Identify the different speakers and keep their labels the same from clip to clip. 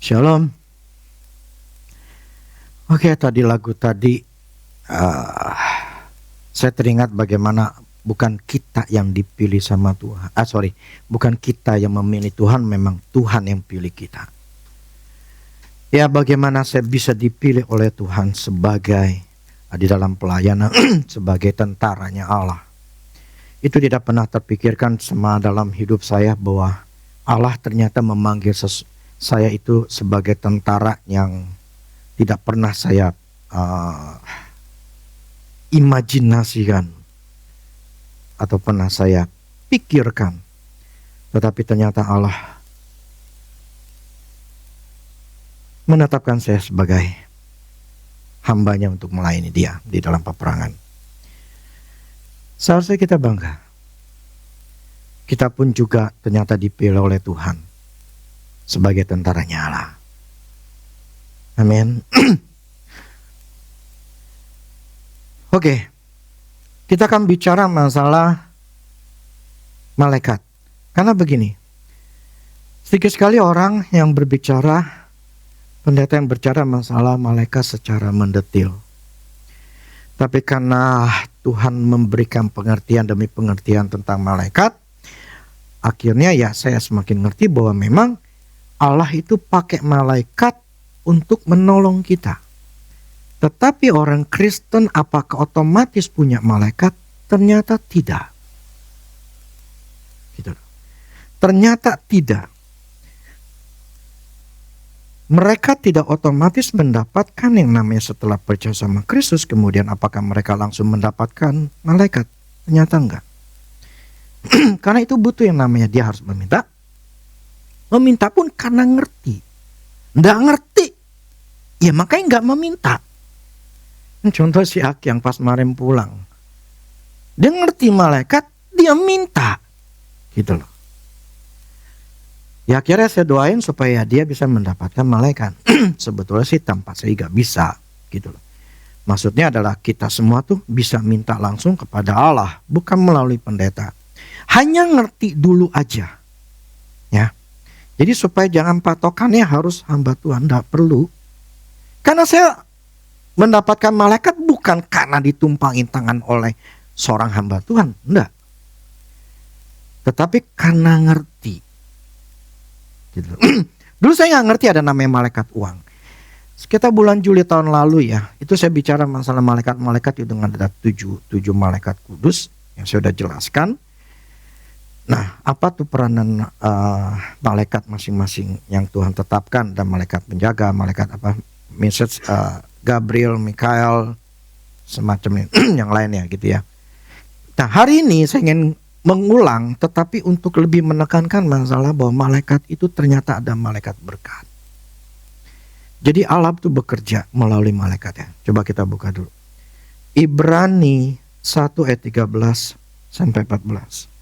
Speaker 1: Shalom. Oke, tadi lagu tadi uh, saya teringat bagaimana bukan kita yang dipilih sama Tuhan. Bukan kita yang memilih Tuhan, memang Tuhan yang pilih kita. Ya, bagaimana saya bisa dipilih oleh Tuhan sebagai di dalam pelayanan sebagai tentaranya Allah. Itu tidak pernah terpikirkan sama dalam hidup saya bahwa Allah ternyata memanggil saya itu sebagai tentara yang tidak pernah saya imajinasikan atau pernah saya pikirkan. Tetapi ternyata Allah menetapkan saya sebagai hambanya untuk melayani dia di dalam peperangan. Seharusnya kita bangga. Kita pun juga ternyata dipilih oleh Tuhan sebagai tentaranya Allah. Amin. Oke, kita akan bicara masalah malaikat. Karena begini, sedikit sekali orang yang berbicara, pendeta yang berbicara masalah malaikat secara mendetil. Tapi karena Tuhan memberikan pengertian demi pengertian tentang malaikat, akhirnya ya saya semakin ngerti bahwa memang Allah itu pakai malaikat untuk menolong kita. Tetapi orang Kristen apakah otomatis punya malaikat? Ternyata tidak. Gitu. Ternyata tidak. Mereka tidak otomatis mendapatkan yang namanya setelah percaya sama Kristus. Kemudian apakah mereka langsung mendapatkan malaikat? Ternyata enggak. Karena itu butuh yang namanya dia harus meminta. Meminta pun karena ngerti. Nggak ngerti, ya makanya nggak meminta. Contoh si Aki yang pas kemarin pulang, dia ngerti malaikat, dia minta, gitu loh. Ya akhirnya saya doain supaya dia bisa mendapatkan malaikat. Sebetulnya sih tanpa saya nggak bisa, gitu loh. Maksudnya adalah kita semua tuh bisa minta langsung kepada Allah, bukan melalui pendeta. Hanya ngerti dulu aja, ya. Jadi supaya jangan patokannya harus hamba Tuhan, tidak perlu. Karena saya mendapatkan malaikat bukan karena ditumpangin tangan oleh seorang hamba Tuhan, enggak. Tetapi karena ngerti. Gitu. Dulu saya nggak ngerti ada namanya malaikat uang. Sekitar bulan Juli tahun lalu ya, itu saya bicara masalah malaikat-malaikat itu dengan ada 7 malaikat kudus yang saya sudah jelaskan. Nah, apa tuh peranan malaikat masing-masing yang Tuhan tetapkan? Dan malaikat penjaga, malaikat apa? Message Gabriel, Mikael, semacamnya yang lainnya gitu ya. Nah, hari ini saya ingin mengulang, tetapi untuk lebih menekankan masalah bahwa malaikat itu ternyata ada malaikat berkat. Jadi Allah itu bekerja melalui malaikatnya. Coba kita buka dulu. Ibrani 1 ayat 13 sampai 14.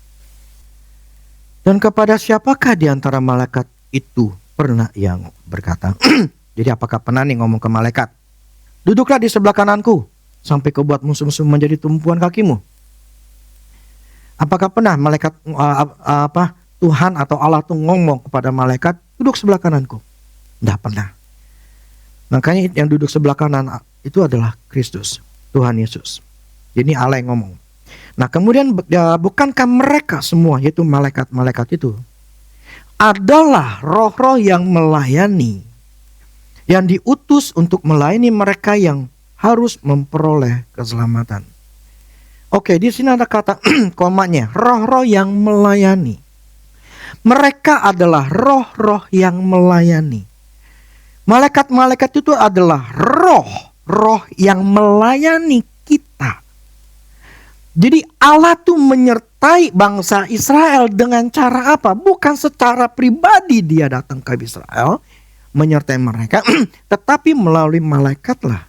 Speaker 1: Dan kepada siapakah di antara malaikat itu pernah yang berkata, jadi apakah pernah nih ngomong ke malaikat, duduklah di sebelah kananku sampai kau buat musuh-musuh menjadi tumpuan kakimu. Apakah pernah malaikat Tuhan atau Allah tuh ngomong kepada malaikat, duduk sebelah kananku? Tidak pernah. Makanya yang duduk sebelah kanan itu adalah Kristus, Tuhan Yesus. Jadi Allah yang ngomong. Nah kemudian bukankah mereka semua, yaitu malaikat-malaikat itu, adalah roh-roh yang melayani, yang diutus untuk melayani mereka yang harus memperoleh keselamatan. Oke, di sini ada kata komanya, roh-roh yang melayani. Mereka adalah roh-roh yang melayani. Malaikat-malaikat itu adalah roh-roh yang melayani kita. Jadi Allah tuh menyertai bangsa Israel dengan cara apa? Bukan secara pribadi dia datang ke Israel menyertai mereka, tetapi melalui malaikat lah.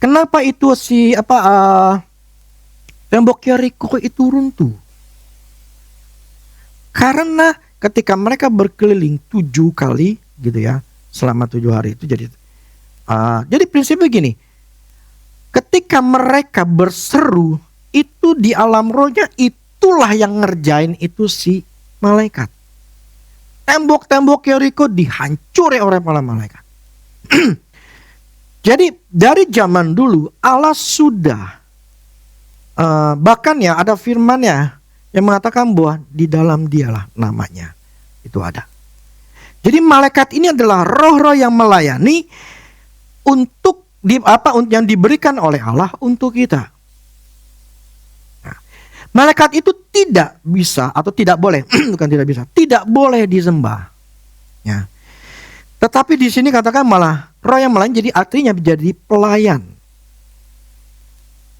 Speaker 1: Kenapa itu tembok Yeriko itu runtuh? Karena ketika mereka berkeliling 7 kali gitu ya, selama 7 hari itu jadi prinsipnya gini. Ketika mereka berseru, itu di alam rohnya itulah yang ngerjain itu si malaikat. tembok-tembok Yeriko dihancuri oleh para malaikat. Jadi dari zaman dulu Allah sudah bahkan ya ada firman-Nya yang mengatakan bahwa di dalam Dialah namanya itu ada. Jadi malaikat ini adalah roh-roh yang melayani untuk yang diberikan oleh Allah untuk kita. Nah, malaikat itu tidak bisa atau tidak boleh, bukan tidak bisa, tidak boleh disembah. Ya. Tetapi di sini katakan malah roh yang melayani, jadi artinya menjadi pelayan.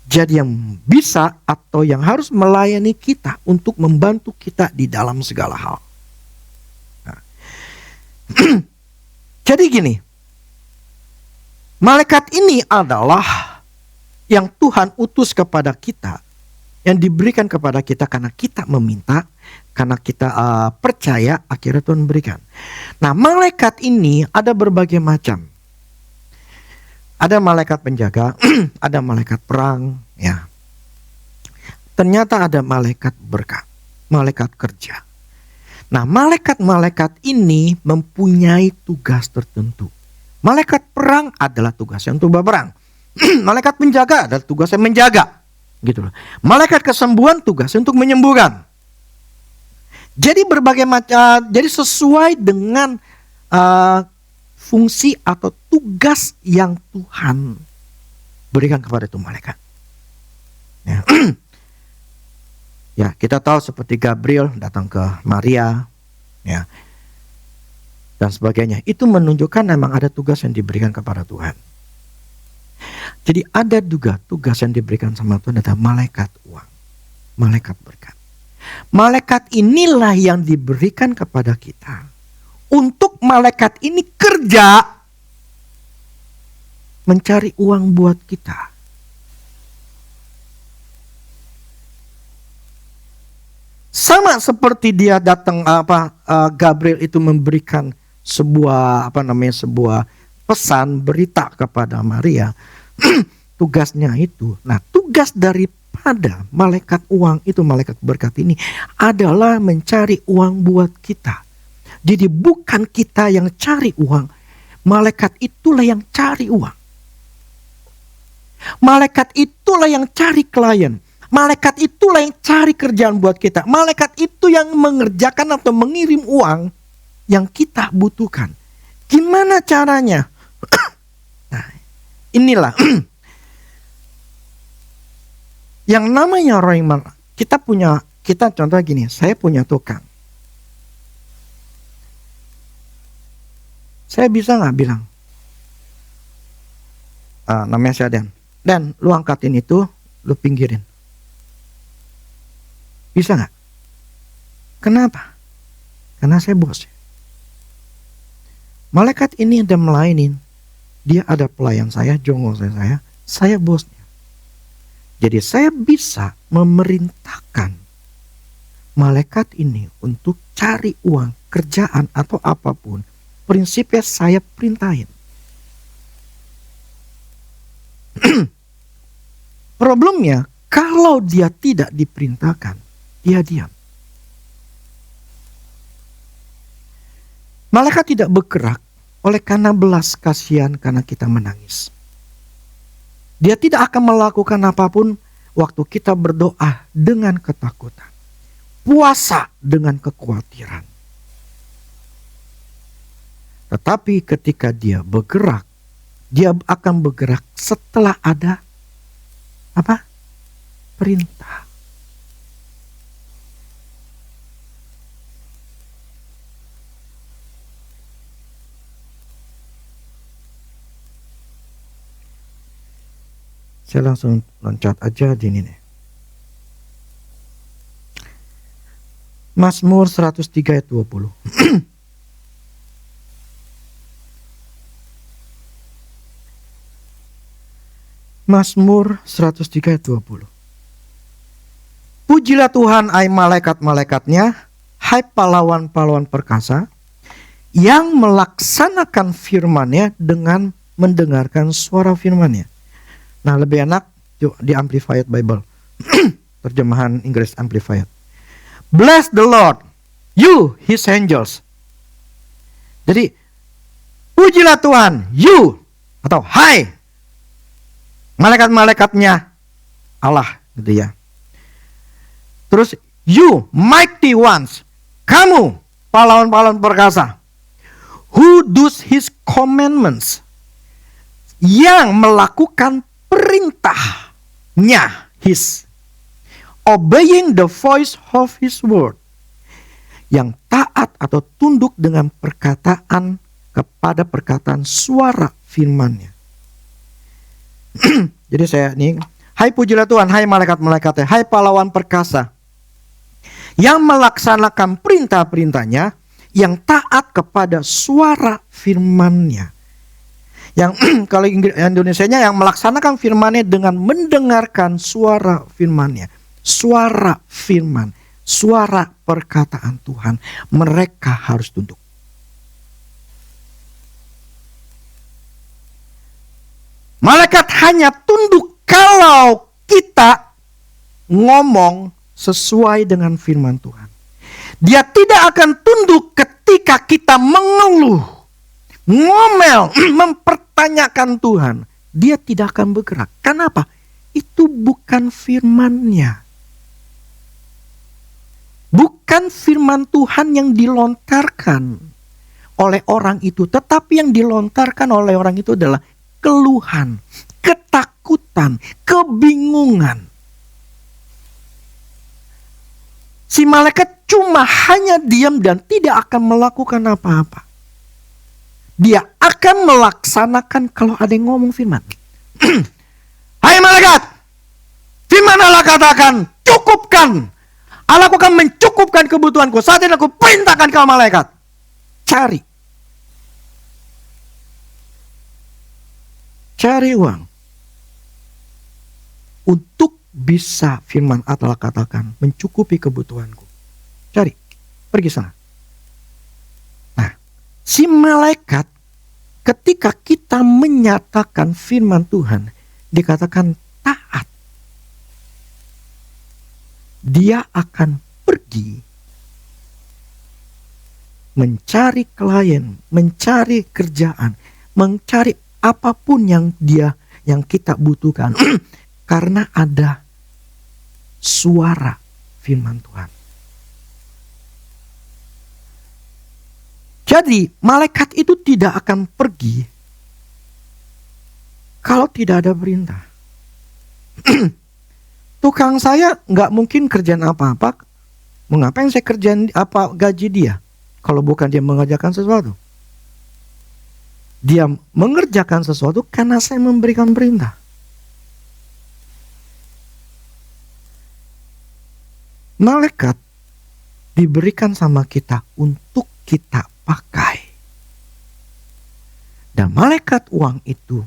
Speaker 1: Jadi yang bisa atau yang harus melayani kita untuk membantu kita di dalam segala hal. Nah. Jadi gini, malaikat ini adalah yang Tuhan utus kepada kita, yang diberikan kepada kita karena kita meminta, karena kita percaya, akhirnya Tuhan berikan. Nah, malaikat ini ada berbagai macam. Ada malaikat penjaga, ada malaikat perang, ya. Ternyata ada malaikat berkat, malaikat kerja. Nah, malaikat-malaikat ini mempunyai tugas tertentu. Malaikat perang adalah tugasnya untuk berperang. Malaikat penjaga adalah tugasnya menjaga. Gitu loh. Malaikat kesembuhan tugasnya untuk menyembuhkan. Jadi berbagai macam, jadi sesuai dengan fungsi atau tugas yang Tuhan berikan kepada itu malaikat. Ya. Ya, kita tahu seperti Gabriel datang ke Maria, ya, dan sebagainya. Itu menunjukkan memang ada tugas yang diberikan kepada Tuhan. Jadi ada juga tugas yang diberikan sama Tuhan, adalah malaikat uang, malaikat berkat. Malaikat inilah yang diberikan kepada kita. Untuk malaikat ini kerja mencari uang buat kita. Sama seperti dia datang Gabriel itu memberikan sebuah sebuah pesan berita kepada Maria. Tugasnya itu. Nah, tugas daripada malaikat uang itu, malaikat berkat ini adalah mencari uang buat kita. Jadi bukan kita yang cari uang, malaikat itulah yang cari uang. Malaikat itulah yang cari klien. Malaikat itulah yang cari kerjaan buat kita. Malaikat itu yang mengerjakan atau mengirim uang yang kita butuhkan. Gimana caranya? Nah, inilah yang namanya roh yang kita contohnya gini, saya punya tukang. Saya bisa nggak bilang, namanya saya Dan, lu angkatin itu, lu pinggirin. Bisa nggak? Kenapa? Karena saya bos. Malaikat ini ada melayanin. Dia ada pelayan saya, jongo saya bosnya. Jadi saya bisa memerintahkan malaikat ini untuk cari uang, kerjaan atau apapun. Prinsipnya saya perintahin. Problemnya, kalau dia tidak diperintahkan, dia diam. Malaikat tidak bergerak oleh karena belas kasihan karena kita menangis. Dia tidak akan melakukan apapun waktu kita berdoa dengan ketakutan. Puasa dengan kekhawatiran. Tetapi ketika dia bergerak, dia akan bergerak setelah ada perintah. Saya langsung loncat aja di ini nih. Mazmur 103 ayat 20. Mazmur 103 ayat 20. Pujilah Tuhan, hai malaikat-malaikatnya, hai pahlawan-pahlawan perkasa, yang melaksanakan firman-Nya dengan mendengarkan suara firman-Nya. Nah, lebih enak di Amplified Bible. Terjemahan Inggris Amplified. Bless the Lord, you his angels, Jadi, pujilah Tuhan, you, atau hai, malaikat-malaikatnya Allah, gitu ya. Terus, you, mighty ones, kamu, pahlawan-pahlawan perkasa, who does his commandments, yang melakukan perintahnya, his, obeying the voice of his word, yang taat atau tunduk dengan perkataan kepada perkataan suara firman-Nya. Jadi saya nih, hai pujilah Tuhan, hai malaikat-malaikatnya, hai pahlawan perkasa, yang melaksanakan perintah-perintahnya, yang taat kepada suara firman-Nya. Yang kalau Indonesianya, yang melaksanakan firman-Nya dengan mendengarkan suara firman-Nya. Suara firman, suara perkataan Tuhan, mereka harus tunduk. Malaikat hanya tunduk kalau kita ngomong sesuai dengan firman Tuhan. Dia tidak akan tunduk ketika kita mengeluh, ngomel, mempertanyakan Tuhan. Dia tidak akan bergerak. Kenapa? Itu bukan firman-Nya. Bukan firman Tuhan yang dilontarkan oleh orang itu, tetapi yang dilontarkan oleh orang itu adalah keluhan, ketakutan, kebingungan. Si malaikat cuma hanya diam dan tidak akan melakukan apa-apa. Dia akan melaksanakan kalau ada yang ngomong firman. Hai malaikat, firman Allah katakan, cukupkan. Allah akan mencukupkan kebutuhanku. Saat ini aku perintahkan ke malaikat, cari uang untuk bisa firman Allah katakan mencukupi kebutuhanku. Cari, pergi sana. Nah, si malaikat ketika kita menyatakan firman Tuhan dikatakan taat. Dia akan pergi mencari klien, mencari kerjaan, mencari apapun yang kita butuhkan karena ada suara firman Tuhan. Jadi malaikat itu tidak akan pergi kalau tidak ada perintah. Tukang saya nggak mungkin kerjaan apa-apa. Mengapa yang saya kerjaan apa gaji dia? Kalau bukan dia mengerjakan sesuatu. Dia mengerjakan sesuatu karena saya memberikan perintah. Malaikat diberikan sama kita untuk kita pakai. Dan malaikat uang itu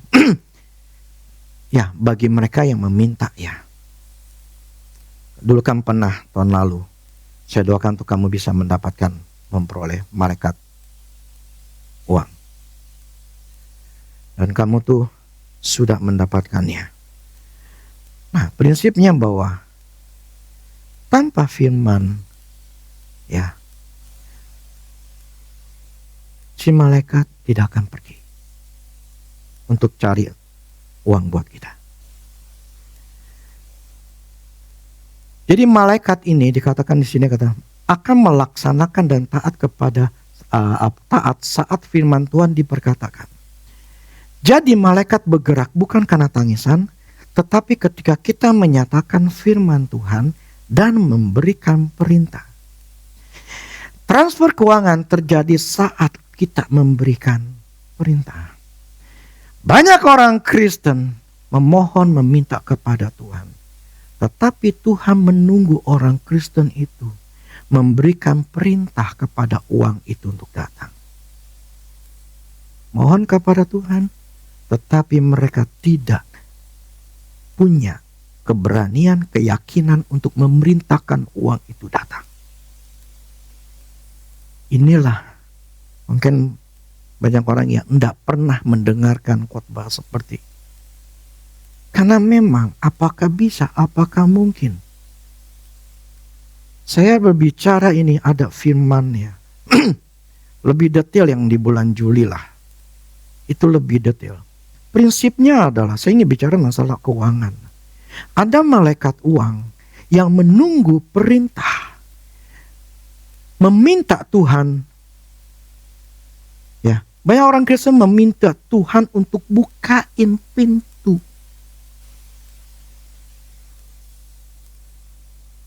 Speaker 1: ya bagi mereka yang meminta ya. Dulu kan pernah tahun lalu saya doakan untuk kamu bisa mendapatkan, memperoleh malaikat uang. Dan kamu tuh sudah mendapatkannya. Nah, prinsipnya bahwa tanpa firman ya si malaikat tidak akan pergi untuk cari uang buat kita. Jadi malaikat ini dikatakan di sini akan melaksanakan dan taat kepada taat saat firman Tuhan diperkatakan. Jadi malaikat bergerak bukan karena tangisan, tetapi ketika kita menyatakan firman Tuhan dan memberikan perintah. Transfer keuangan terjadi saat kita memberikan perintah. Banyak orang Kristen memohon meminta kepada Tuhan. Tetapi Tuhan menunggu orang Kristen itu memberikan perintah kepada uang itu untuk datang. Mohon kepada Tuhan, tetapi mereka tidak punya keberanian, keyakinan untuk memerintahkan uang itu datang. Inilah mungkin banyak orang yang tidak pernah mendengarkan khotbah seperti. Karena memang apakah bisa, apakah mungkin. Saya berbicara ini ada firman-Nya. Lebih detail yang di bulan Juli lah. Itu lebih detail. Prinsipnya adalah, saya ingin bicara masalah keuangan. Ada malaikat uang yang menunggu perintah, meminta Tuhan. Ya, banyak orang Kristen meminta Tuhan untuk bukain pintu.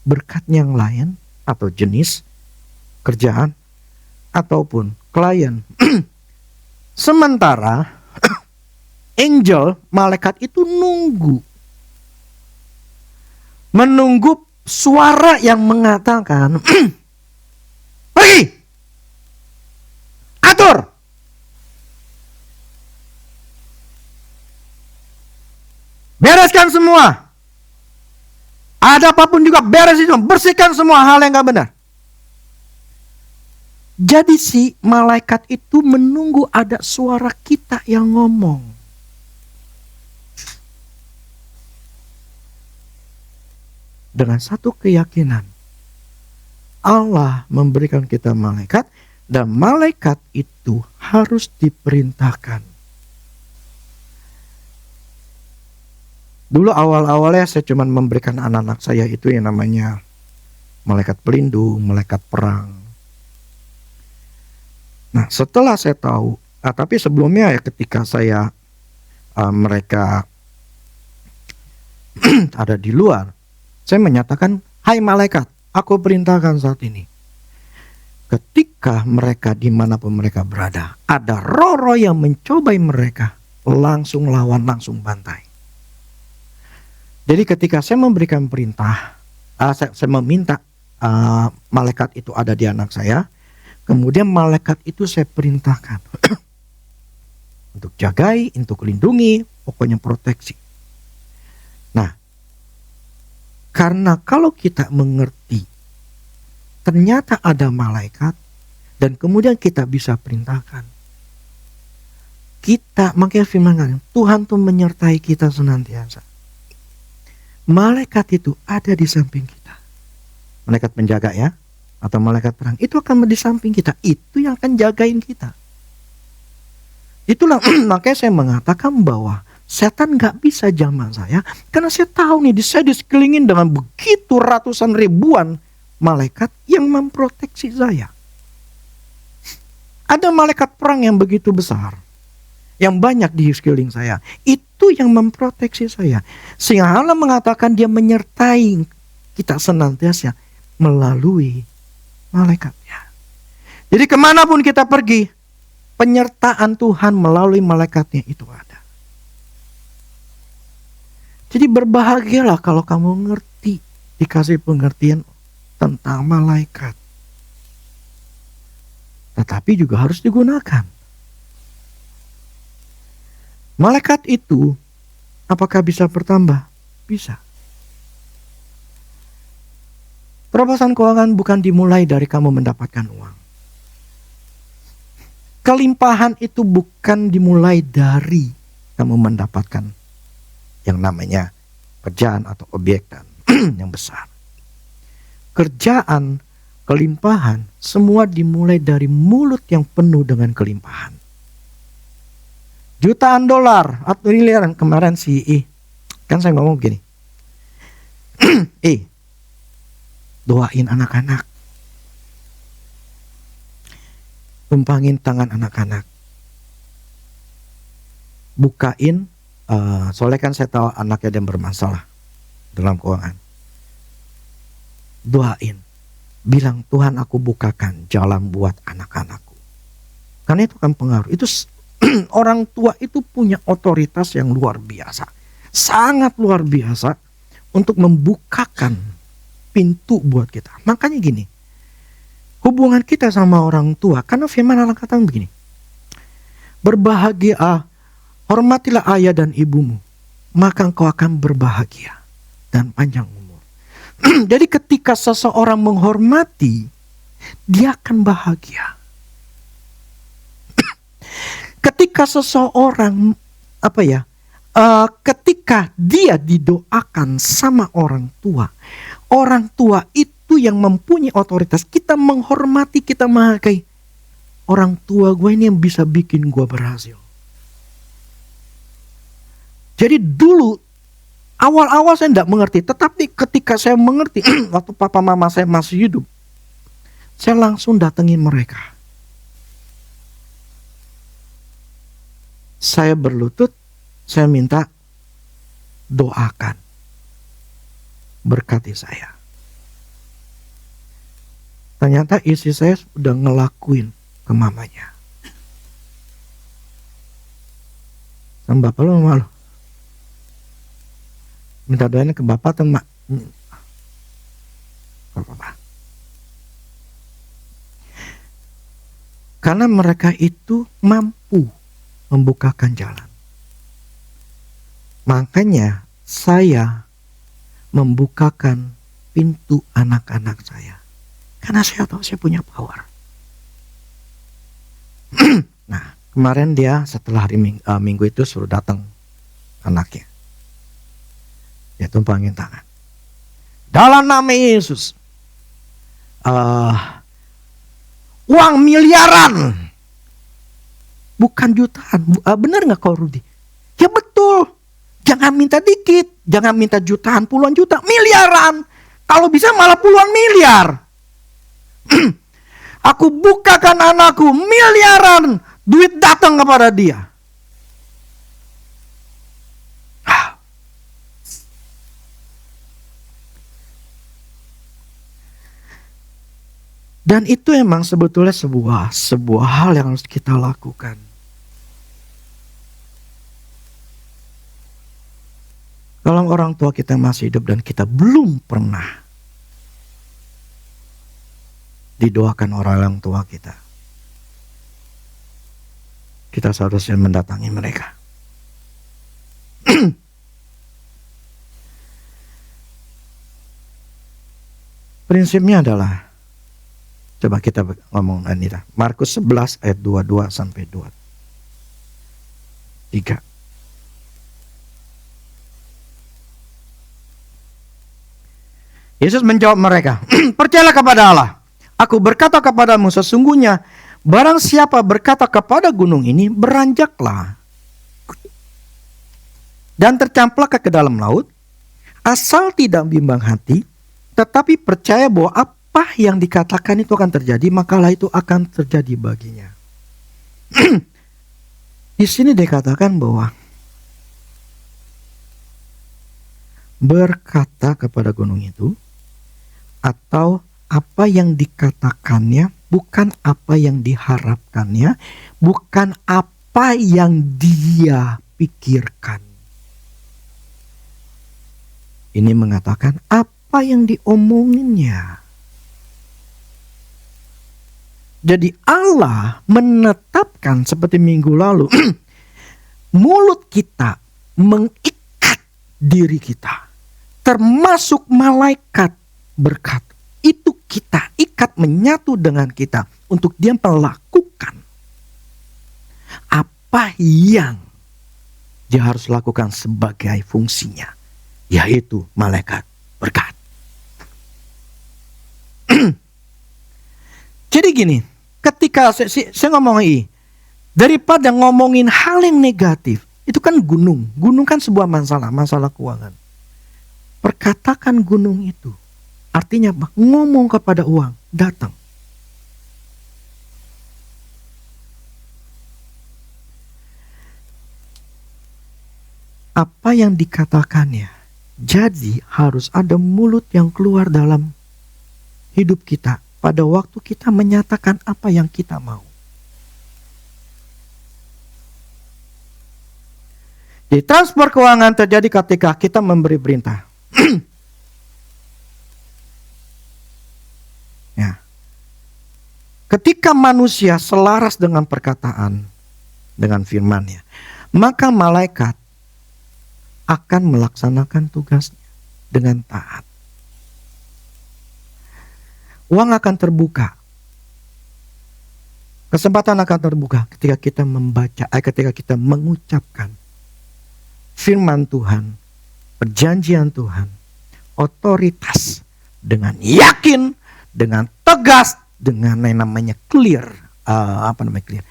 Speaker 1: Berkat yang lain atau jenis kerjaan ataupun klien. Sementara angel, malaikat itu menunggu suara yang mengatakan, pergi, atur. Bereskan semua. Ada apapun juga beresin semua, bersihkan semua hal yang gak benar. Jadi si malaikat itu menunggu ada suara kita yang ngomong. Dengan satu keyakinan, Allah memberikan kita malaikat, dan malaikat itu harus diperintahkan. Dulu awal-awalnya saya cuma memberikan anak-anak saya itu yang namanya malaikat pelindung, malaikat perang. Nah, setelah saya tahu, tapi sebelumnya ya ketika saya mereka ada di luar, saya menyatakan, hai malaikat, aku perintahkan saat ini. Ketika mereka dimanapun mereka berada, ada roh-roh yang mencobai mereka, langsung lawan, langsung bantai. Jadi ketika saya memberikan perintah, saya meminta malaikat itu ada di anak saya, kemudian malaikat itu saya perintahkan untuk jagai, untuk lindungi, pokoknya proteksi. Nah, karena kalau kita mengerti, ternyata ada malaikat, dan kemudian kita bisa perintahkan. Makanya firman kan, Tuhan tuh menyertai kita senantiasa. Malaikat itu ada di samping kita. Malaikat penjaga ya, atau malaikat perang, itu akan di samping kita. Itu yang akan jagain kita. Itulah makanya saya mengatakan bahwa setan gak bisa jamah saya, karena saya tahu nih, saya disekelilingin dengan begitu ratusan ribuan malaikat yang memproteksi saya. Ada malaikat perang yang begitu besar, yang banyak di sekeliling saya. Itu yang memproteksi saya. Sehingga Allah mengatakan dia menyertai kita senantiasa melalui malaikatnya. Jadi kemanapun kita pergi, penyertaan Tuhan melalui malaikatnya itu ada. Jadi berbahagialah kalau kamu ngerti, dikasih pengertian tentang malaikat. Tetapi juga harus digunakan. Malaikat itu apakah bisa bertambah? Bisa. Terobosan keuangan bukan dimulai dari kamu mendapatkan uang. Kelimpahan itu bukan dimulai dari kamu mendapatkan yang namanya kerjaan atau objek yang besar. Kerjaan, kelimpahan, semua dimulai dari mulut yang penuh dengan kelimpahan. Jutaan dolar atau miliaran kemarin kan saya ngomong gini, doain anak-anak, tumpangin tangan anak-anak, bukain, soalnya kan saya tahu anaknya ada yang bermasalah dalam keuangan, doain, bilang Tuhan aku bukakan jalan buat anak-anakku, karena itu kan pengaruh. Itu orang tua itu punya otoritas yang luar biasa, sangat luar biasa untuk membukakan pintu buat kita. Makanya gini, hubungan kita sama orang tua, karena firman Allah katakan begini, berbahagia, hormatilah ayah dan ibumu, maka engkau akan berbahagia dan panjang umur. Jadi ketika seseorang menghormati, dia akan bahagia. Ketika seseorang ketika dia didoakan sama orang tua itu yang mempunyai otoritas, kita menghormati, kita menghargai. orang tua gue ini yang bisa bikin gue berhasil. Jadi dulu awal-awal saya tidak mengerti, tetapi ketika saya mengerti, waktu papa mama saya masih hidup, saya langsung datengin mereka. Saya berlutut, saya minta doakan, berkati saya. Ternyata istri saya sudah ngelakuin ke mamanya. Sama bapak lo malu. Minta doanya ke bapak atau mak? Ke bapak. Karena mereka itu mampu membukakan jalan. Makanya saya membukakan pintu anak-anak saya. Karena saya tahu saya punya power. Nah, kemarin dia setelah hari minggu itu suruh datang anaknya. Dia tumpangin tangan. Dalam nama Yesus. Uang miliaran. Bukan jutaan. Benar gak kau Rudi? Ya betul. Jangan minta dikit. Jangan minta jutaan, puluhan juta. Miliaran. Kalau bisa malah puluhan miliar. Aku bukakan anakku miliaran. Duit datang kepada dia. Dan itu emang sebetulnya sebuah hal yang harus kita lakukan. Kalau orang tua kita masih hidup dan kita belum pernah didoakan orang tua kita, kita seharusnya mendatangi mereka. Prinsipnya adalah, coba kita ngomong Anita. Markus 11 ayat 22 sampai 23. Yesus menjawab mereka, percayalah kepada Allah. Aku berkata kepadamu sesungguhnya, barang siapa berkata kepada gunung ini, beranjaklah dan tercamplaklah ke dalam laut, asal tidak bimbang hati, tetapi percaya bahwa apa yang dikatakan itu akan terjadi, makalah itu akan terjadi baginya. Di sini dikatakan bahwa berkata kepada gunung itu, atau apa yang dikatakannya, bukan apa yang diharapkannya, bukan apa yang dia pikirkan. Ini mengatakan apa yang diomonginnya. Jadi Allah menetapkan seperti minggu lalu, mulut kita mengikat diri kita, termasuk malaikat berkata. Itu kita ikat, menyatu dengan kita untuk dia melakukan apa yang dia harus lakukan sebagai fungsinya, yaitu malaikat berkat. Jadi gini, ketika saya ngomongin daripada ngomongin hal yang negatif, itu kan gunung kan sebuah masalah keuangan. Perkatakan gunung itu. Artinya apa? Ngomong kepada uang, datang. Apa yang dikatakannya. Jadi harus ada mulut yang keluar dalam hidup kita pada waktu kita menyatakan apa yang kita mau. Jadi transfer keuangan terjadi ketika kita memberi perintah. Ya. Ketika manusia selaras dengan perkataan, dengan firman-Nya, maka malaikat akan melaksanakan tugasnya dengan taat. Uang akan terbuka. Kesempatan akan terbuka ketika kita membaca, ketika kita mengucapkan firman Tuhan, perjanjian Tuhan, otoritas dengan yakin, dengan tegas, dengan yang namanya clear, clear,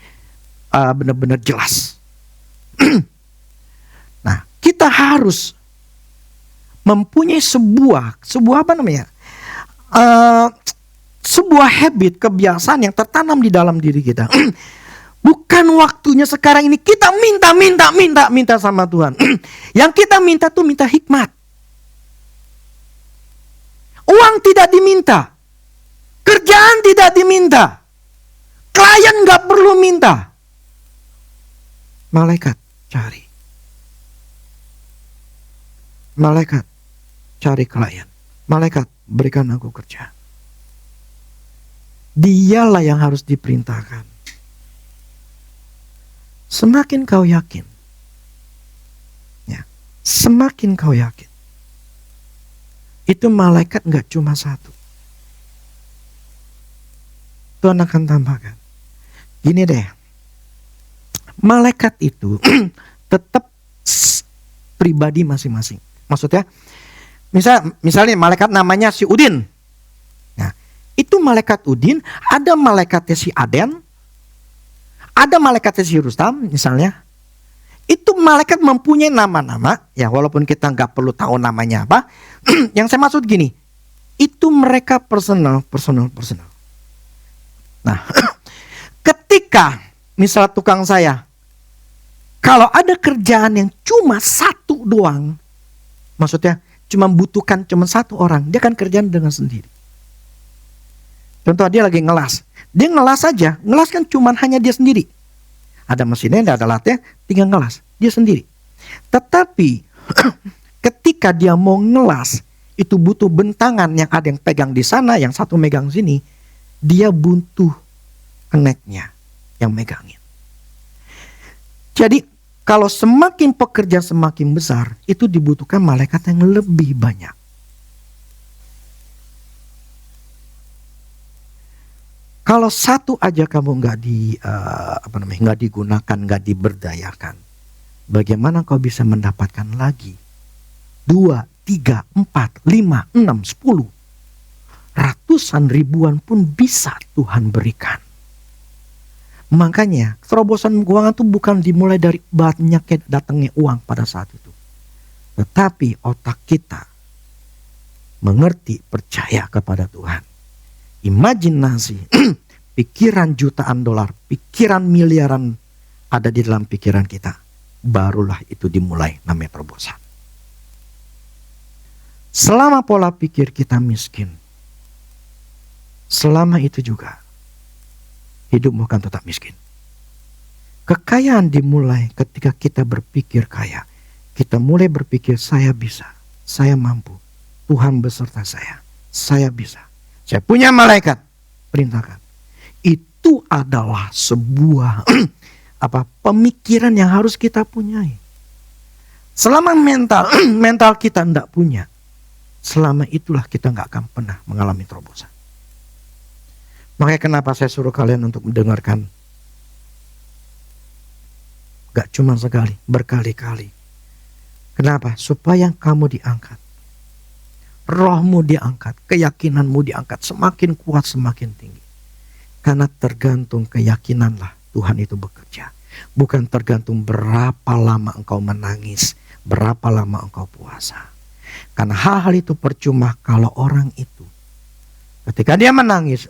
Speaker 1: benar-benar jelas. Nah, kita harus mempunyai sebuah sebuah habit, kebiasaan yang tertanam di dalam diri kita. Bukan waktunya sekarang ini kita minta sama Tuhan. Yang kita minta tuh minta hikmat. Uang tidak diminta. Kerjaan tidak diminta. Klien gak perlu minta. Malaikat cari. Malaikat cari klien. Malaikat berikan aku kerja. Dialah yang harus diperintahkan. Semakin kau yakin, ya, semakin kau yakin, itu malaikat gak cuma satu. Tuhan akan tambahkan. Gini deh, malaikat itu tetap pribadi masing-masing. Maksudnya, misalnya malaikat namanya si Udin. Nah, itu malaikat Udin, ada malaikatnya si Aden, ada malaikatnya si Rustam misalnya. Itu malaikat mempunyai nama-nama, ya walaupun kita nggak perlu tahu namanya apa. Yang saya maksud gini, itu mereka personal. Nah, ketika misal tukang saya, kalau ada kerjaan yang cuma satu doang, maksudnya cuma butuhkan cuma satu orang, dia akan kerjaan dengan sendiri. Contoh, dia lagi ngelas. Dia ngelas aja, ngelas kan cuma hanya dia sendiri. Ada mesinnya, ada alatnya, tinggal ngelas. Dia sendiri. Tetapi ketika dia mau ngelas, itu butuh bentangan yang ada yang pegang di sana, yang satu megang sini. Dia butuh keneknya yang megangin. Jadi kalau semakin pekerjaan semakin besar, itu dibutuhkan malaikat yang lebih banyak. Kalau satu aja kamu nggak digunakan, nggak diberdayakan, bagaimana kau bisa mendapatkan lagi 2, 3, 4, 5, 6, 10, ratusan ribuan pun bisa Tuhan berikan. Makanya terobosan keuangan itu bukan dimulai dari banyaknya datangnya uang pada saat itu, tetapi otak kita mengerti, percaya kepada Tuhan. Imajinasi, pikiran jutaan dolar, pikiran miliaran ada di dalam pikiran kita. Barulah itu dimulai namanya terobosan. Selama pola pikir kita miskin, selama itu juga hidupmu akan tetap miskin. Kekayaan dimulai ketika kita berpikir kaya. Kita mulai berpikir saya bisa, saya mampu, Tuhan beserta saya bisa. Saya punya malaikat, perintahkan. Itu adalah sebuah pemikiran yang harus kita punyai. Selama mental kita tidak punya, selama itulah kita nggak akan pernah mengalami terobosan. Makanya kenapa saya suruh kalian untuk mendengarkan, gak cuma sekali, berkali-kali. Kenapa? Supaya kamu diangkat. Rohmu diangkat, keyakinanmu diangkat, semakin kuat, semakin tinggi. Karena tergantung keyakinanlah Tuhan itu bekerja. Bukan tergantung berapa lama engkau menangis, berapa lama engkau puasa. Karena hal-hal itu percuma kalau orang itu ketika dia menangis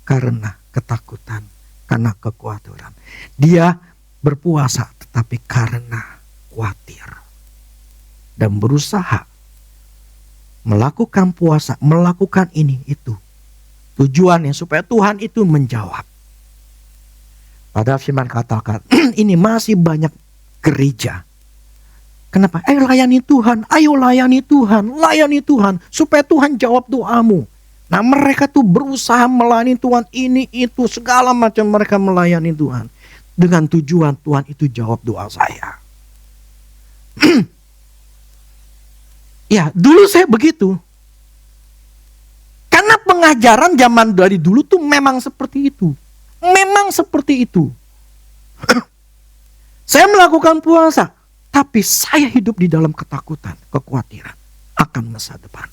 Speaker 1: karena ketakutan, karena kekhawatiran. Dia berpuasa tetapi karena khawatir. Dan berusaha melakukan puasa, melakukan ini itu. Tujuannya supaya Tuhan itu menjawab. Padahal firman katakan, ini masih banyak gereja. Kenapa? Ayo layani Tuhan, supaya Tuhan jawab doamu. Nah mereka tuh berusaha melayani Tuhan ini, itu, segala macam mereka melayani Tuhan. Dengan tujuan Tuhan itu jawab doa saya. Ya, dulu saya begitu. Karena pengajaran zaman dari dulu tuh memang seperti itu. Saya melakukan puasa, tapi saya hidup di dalam ketakutan, kekhawatiran akan masa depan.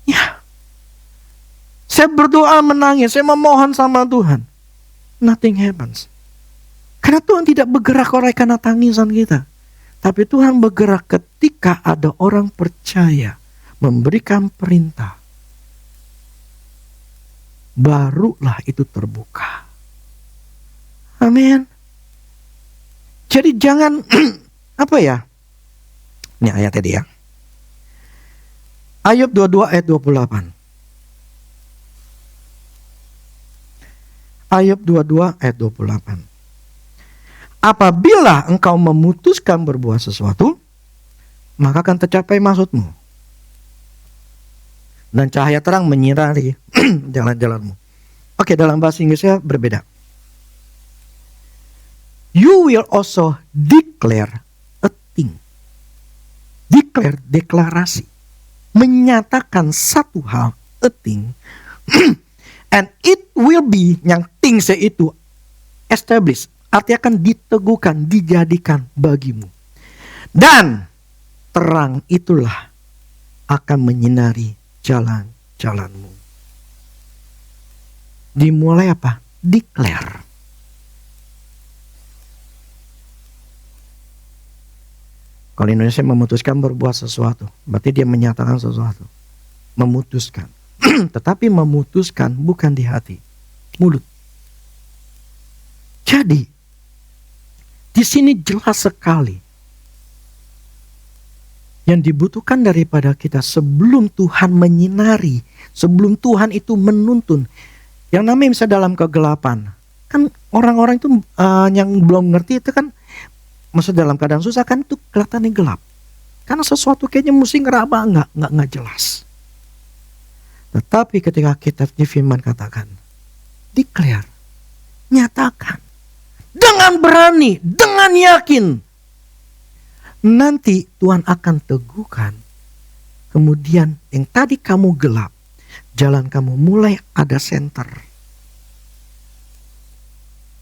Speaker 1: Ya. Saya berdoa menangis, saya memohon sama Tuhan. Nothing happens. Karena Tuhan tidak bergerak oleh karena tangisan kita. Tapi Tuhan bergerak ketika ada orang percaya memberikan perintah. Barulah itu terbuka. Amin. Jadi jangan apa ya? Ini ayat tadi ya. Ayub 22 ayat 28. Ayub 22 ayat 28. Apabila engkau memutuskan berbuat sesuatu, maka akan tercapai maksudmu. Dan cahaya terang menyinari jalan-jalanmu. Oke, dalam bahasa Inggrisnya berbeda. You will also declare a thing. Declare, deklarasi. Menyatakan satu hal, a thing. And it will be, yang things itu, established. Artinya akan diteguhkan, dijadikan bagimu. Dan terang itulah akan menyinari jalan-jalanmu. Dimulai apa? Declare. Kalau Indonesia memutuskan berbuat sesuatu, berarti dia menyatakan sesuatu. Memutuskan. Tetapi memutuskan bukan di hati, mulut. Jadi, di sini jelas sekali yang dibutuhkan daripada kita sebelum Tuhan menyinari, sebelum Tuhan itu menuntun. Yang namanya misalnya dalam kegelapan, kan orang-orang itu yang belum ngerti itu kan, maksud dalam keadaan susah kan itu kelihatannya gelap. Karena sesuatu kayaknya mesti ngeraba nggak jelas. Tetapi ketika kita di firman katakan, declare, nyatakan. Dengan berani, dengan yakin. Nanti Tuhan akan teguhkan. Kemudian yang tadi kamu gelap, jalan kamu mulai ada senter.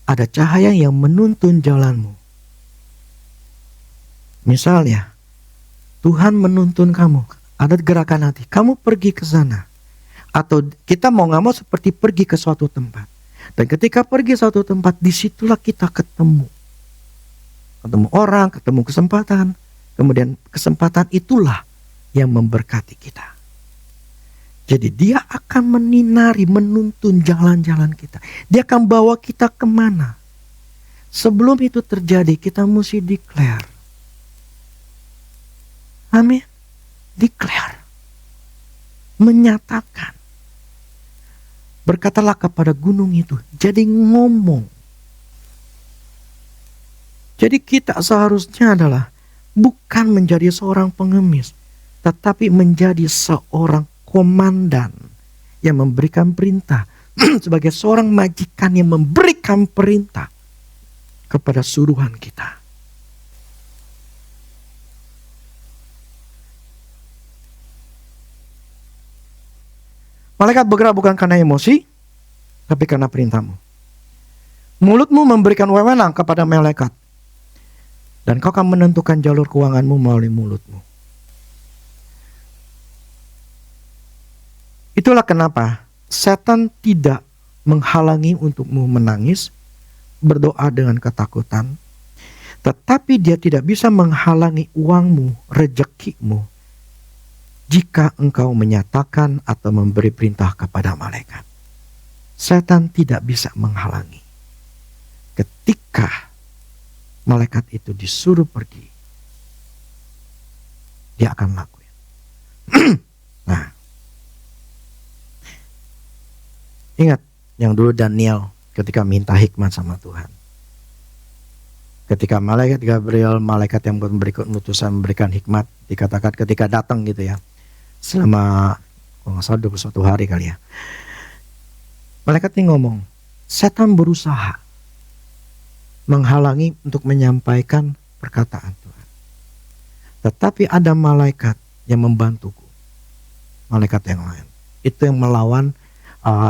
Speaker 1: Ada cahaya yang menuntun jalanmu. Misalnya, Tuhan menuntun kamu, ada gerakan hati, kamu pergi ke sana. Atau kita mau gak mau seperti pergi ke suatu tempat. Dan ketika pergi suatu tempat, disitulah kita ketemu. Ketemu orang, ketemu kesempatan. Kemudian kesempatan itulah yang memberkati kita. Jadi dia akan menyinari, menuntun jalan-jalan kita. Dia akan bawa kita kemana. Sebelum itu terjadi, kita mesti declare. Amin. Declare. Menyatakan. Berkatalah kepada gunung itu, jadi ngomong. Jadi kita seharusnya adalah bukan menjadi seorang pengemis, tetapi menjadi seorang komandan yang memberikan perintah. Sebagai seorang majikan yang memberikan perintah kepada suruhan kita. Malaikat bergerak bukan karena emosi, tapi karena perintahmu. Mulutmu memberikan wewenang kepada malaikat. Dan kau akan menentukan jalur keuanganmu melalui mulutmu. Itulah kenapa setan tidak menghalangi untukmu menangis, berdoa dengan ketakutan. Tetapi dia tidak bisa menghalangi uangmu, rezekimu, jika engkau menyatakan atau memberi perintah kepada malaikat. Setan tidak bisa menghalangi. Ketika malaikat itu disuruh pergi, dia akan lakuin. Nah, ingat yang dulu Daniel ketika minta hikmat sama Tuhan. Ketika malaikat Gabriel, malaikat yang memberikan utusan memberikan hikmat, dikatakan ketika datang gitu ya. Selama kalau nggak salah 21 hari kali ya. Malaikat ini ngomong, setan berusaha menghalangi untuk menyampaikan perkataan Tuhan. Tetapi ada malaikat yang membantuku. Malaikat yang lain. Itu yang melawan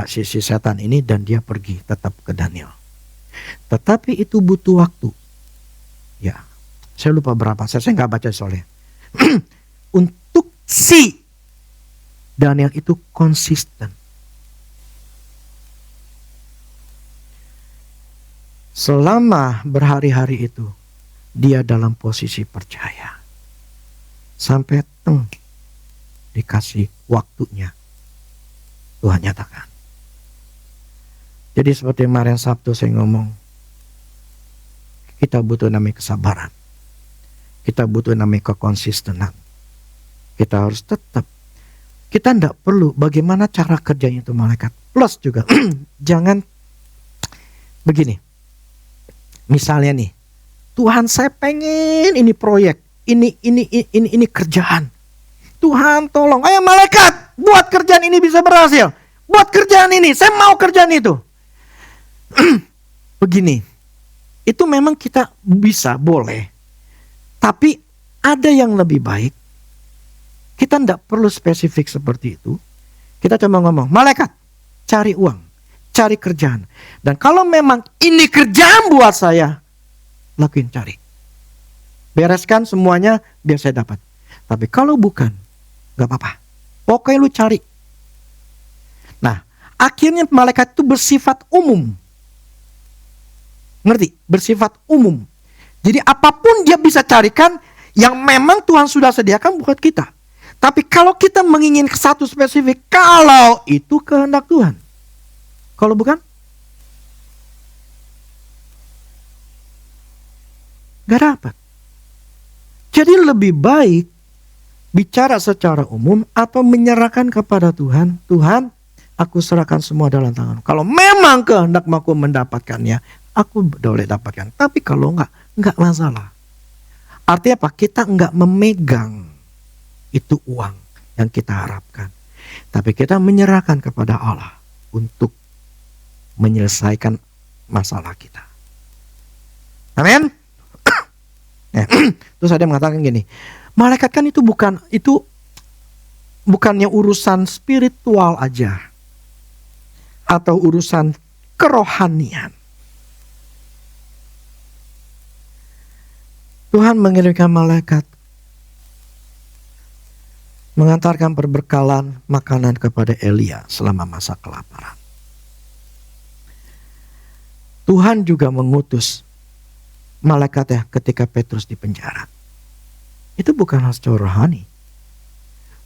Speaker 1: si setan ini dan dia pergi tetap ke Daniel. Tetapi itu butuh waktu. Ya, saya lupa berapa. Saya nggak baca soalnya. Untuk si Daniel itu konsisten. Selama berhari-hari itu, dia dalam posisi percaya. Sampai dikasih waktunya, Tuhan nyatakan. Jadi seperti kemarin Sabtu saya ngomong, kita butuh namanya kesabaran. Kita butuh namanya kekonsistenan. Kita harus tetap. Kita tidak perlu bagaimana cara kerjanya itu malaikat. Plus juga, jangan begini. Misalnya nih, Tuhan saya pengen ini proyek, ini kerjaan. Tuhan tolong, ayo malaikat, buat kerjaan ini bisa berhasil. Buat kerjaan ini, saya mau kerjaan itu. Begini, itu memang kita bisa, boleh. Tapi ada yang lebih baik. Kita tidak perlu spesifik seperti itu. Kita cuma ngomong, malaikat, cari uang, cari kerjaan. Dan kalau memang ini kerjaan buat saya, lakuin, cari. Bereskan semuanya biar saya dapat. Tapi kalau bukan, gak apa-apa. Pokoknya lu cari. Nah, akhirnya malaikat itu bersifat umum. Ngerti? Bersifat umum. Jadi apapun dia bisa carikan yang memang Tuhan sudah sediakan buat kita. Tapi kalau kita menginginkan satu spesifik, kalau itu kehendak Tuhan. Kalau bukan, gak dapat. Jadi lebih baik bicara secara umum atau menyerahkan kepada Tuhan. Tuhan, aku serahkan semua dalam tangan. Kalau memang kehendak aku mendapatkannya, aku boleh dapatkan. Tapi kalau enggak masalah. Artinya apa? Kita enggak memegang itu uang yang kita harapkan. Tapi kita menyerahkan kepada Allah untuk menyelesaikan masalah kita. Amin. Terus ada yang mengatakan gini, malaikat kan itu bukannya urusan spiritual aja atau urusan kerohanian. Tuhan mengirimkan malaikat mengantarkan perbekalan makanan kepada Elia selama masa kelaparan. Tuhan juga mengutus malaikatnya ketika Petrus di penjara. Itu bukan hal secara rohani.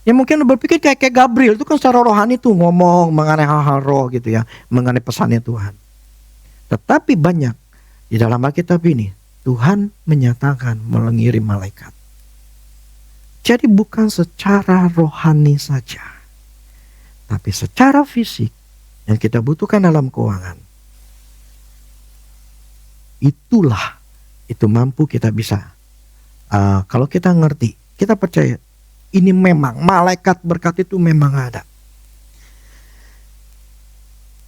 Speaker 1: Ya mungkin berpikir kayak Gabriel itu kan secara rohani tuh ngomong mengenai hal-hal roh gitu ya, mengenai pesannya Tuhan. Tetapi banyak di dalam Alkitab ini Tuhan menyatakan mengirim malaikat. Jadi bukan secara rohani saja, tapi secara fisik yang kita butuhkan dalam keuangan. Itulah, itu mampu kita bisa. Kalau kita ngerti, kita percaya ini memang malaikat berkat itu memang ada.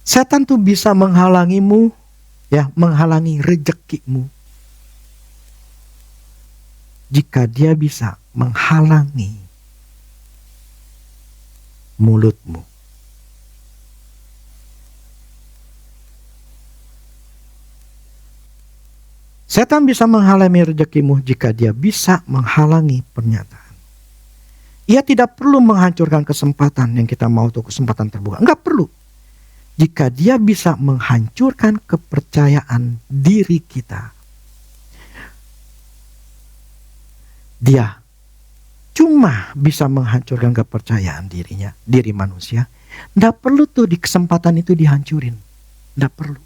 Speaker 1: Setan tuh bisa menghalangimu, ya, menghalangi rezekimu. Jika dia bisa menghalangi mulutmu. Setan bisa menghalangi rezekimu jika dia bisa menghalangi pernyataan. Ia tidak perlu menghancurkan kesempatan yang kita mau tuh kesempatan terbuka. Enggak perlu. Jika dia bisa menghancurkan kepercayaan diri kita. Dia cuma bisa menghancurkan kepercayaan dirinya, diri manusia. Nggak perlu tuh di kesempatan itu dihancurin. Nggak perlu.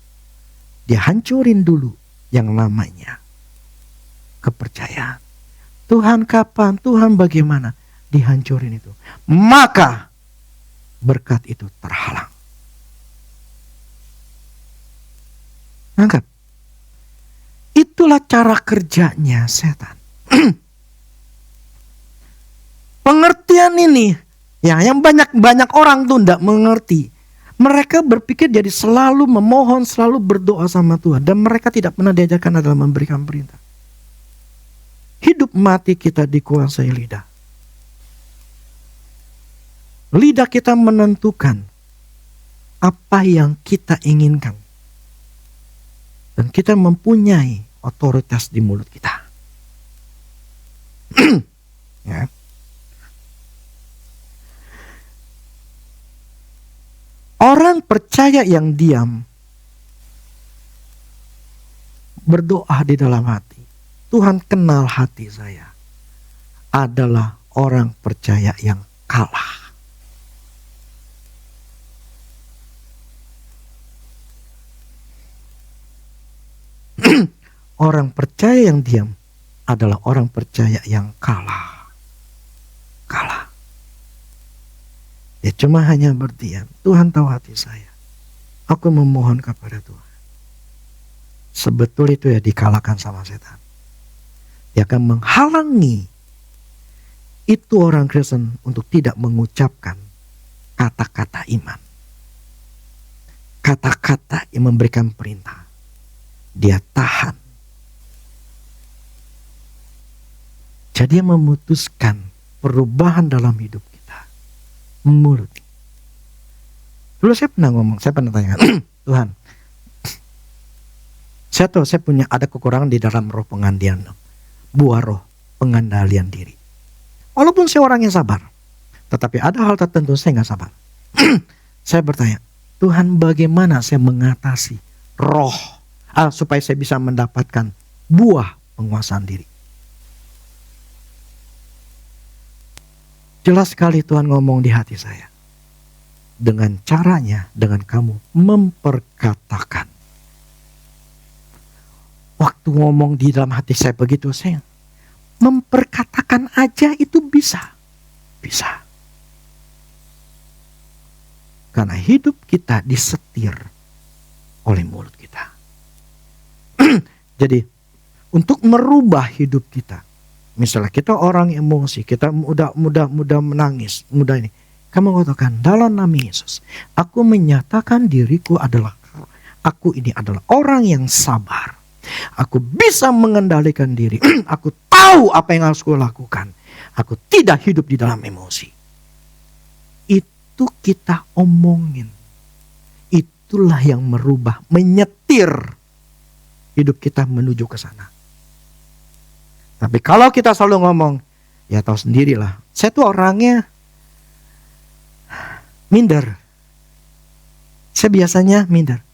Speaker 1: Dia hancurin dulu yang namanya kepercayaan. Tuhan kapan? Tuhan bagaimana? Dihancurin itu. Maka berkat itu terhalang. Anggap. Itulah cara kerjanya setan. Pengertian ini, ya, yang banyak orang tuh tidak mengerti. Mereka berpikir jadi selalu memohon, selalu berdoa sama Tuhan. Dan mereka tidak pernah diajarkan adalah memberikan perintah. Hidup mati kita dikuasai lidah. Lidah kita menentukan apa yang kita inginkan. Dan kita mempunyai otoritas di mulut kita. Ya. Orang percaya yang diam berdoa di dalam hati, Tuhan kenal hati saya adalah orang percaya yang kalah. Orang percaya yang diam adalah orang percaya yang kalah. Kalah. Dia cuma hanya berdiam. Tuhan tahu hati saya. Aku memohon kepada Tuhan. Sebetul itu ya dikalahkan sama setan. Dia akan menghalangi itu orang Kristen untuk tidak mengucapkan kata-kata iman. Kata-kata yang memberikan perintah. Dia tahan. Jadi dia memutuskan perubahan dalam hidup kita. Mulut. Dulu saya pernah tanya, Tuhan, saya tahu saya punya ada kekurangan di dalam roh pengandian, buah roh pengendalian diri. Walaupun saya orang yang sabar, tetapi ada hal tertentu saya nggak sabar. Saya bertanya, Tuhan bagaimana saya mengatasi roh supaya saya bisa mendapatkan buah penguasaan diri. Jelas sekali Tuhan ngomong di hati saya. Dengan caranya, dengan kamu memperkatakan. Waktu ngomong di dalam hati saya begitu, saya memperkatakan aja itu bisa. Bisa. Karena hidup kita disetir oleh mulut kita. Jadi, untuk merubah hidup kita, misalnya kita orang emosi, kita mudah menangis, mudah ini. Kamu katakan dalam nama Yesus, aku menyatakan diriku aku ini adalah orang yang sabar. Aku bisa mengendalikan diri. Aku tahu apa yang harus aku lakukan. Aku tidak hidup di dalam emosi. Itu kita omongin. Itulah yang merubah, menyetir hidup kita menuju ke sana. Tapi kalau kita selalu ngomong, ya tahu sendirilah. Saya tuh orangnya minder. Saya biasanya minder.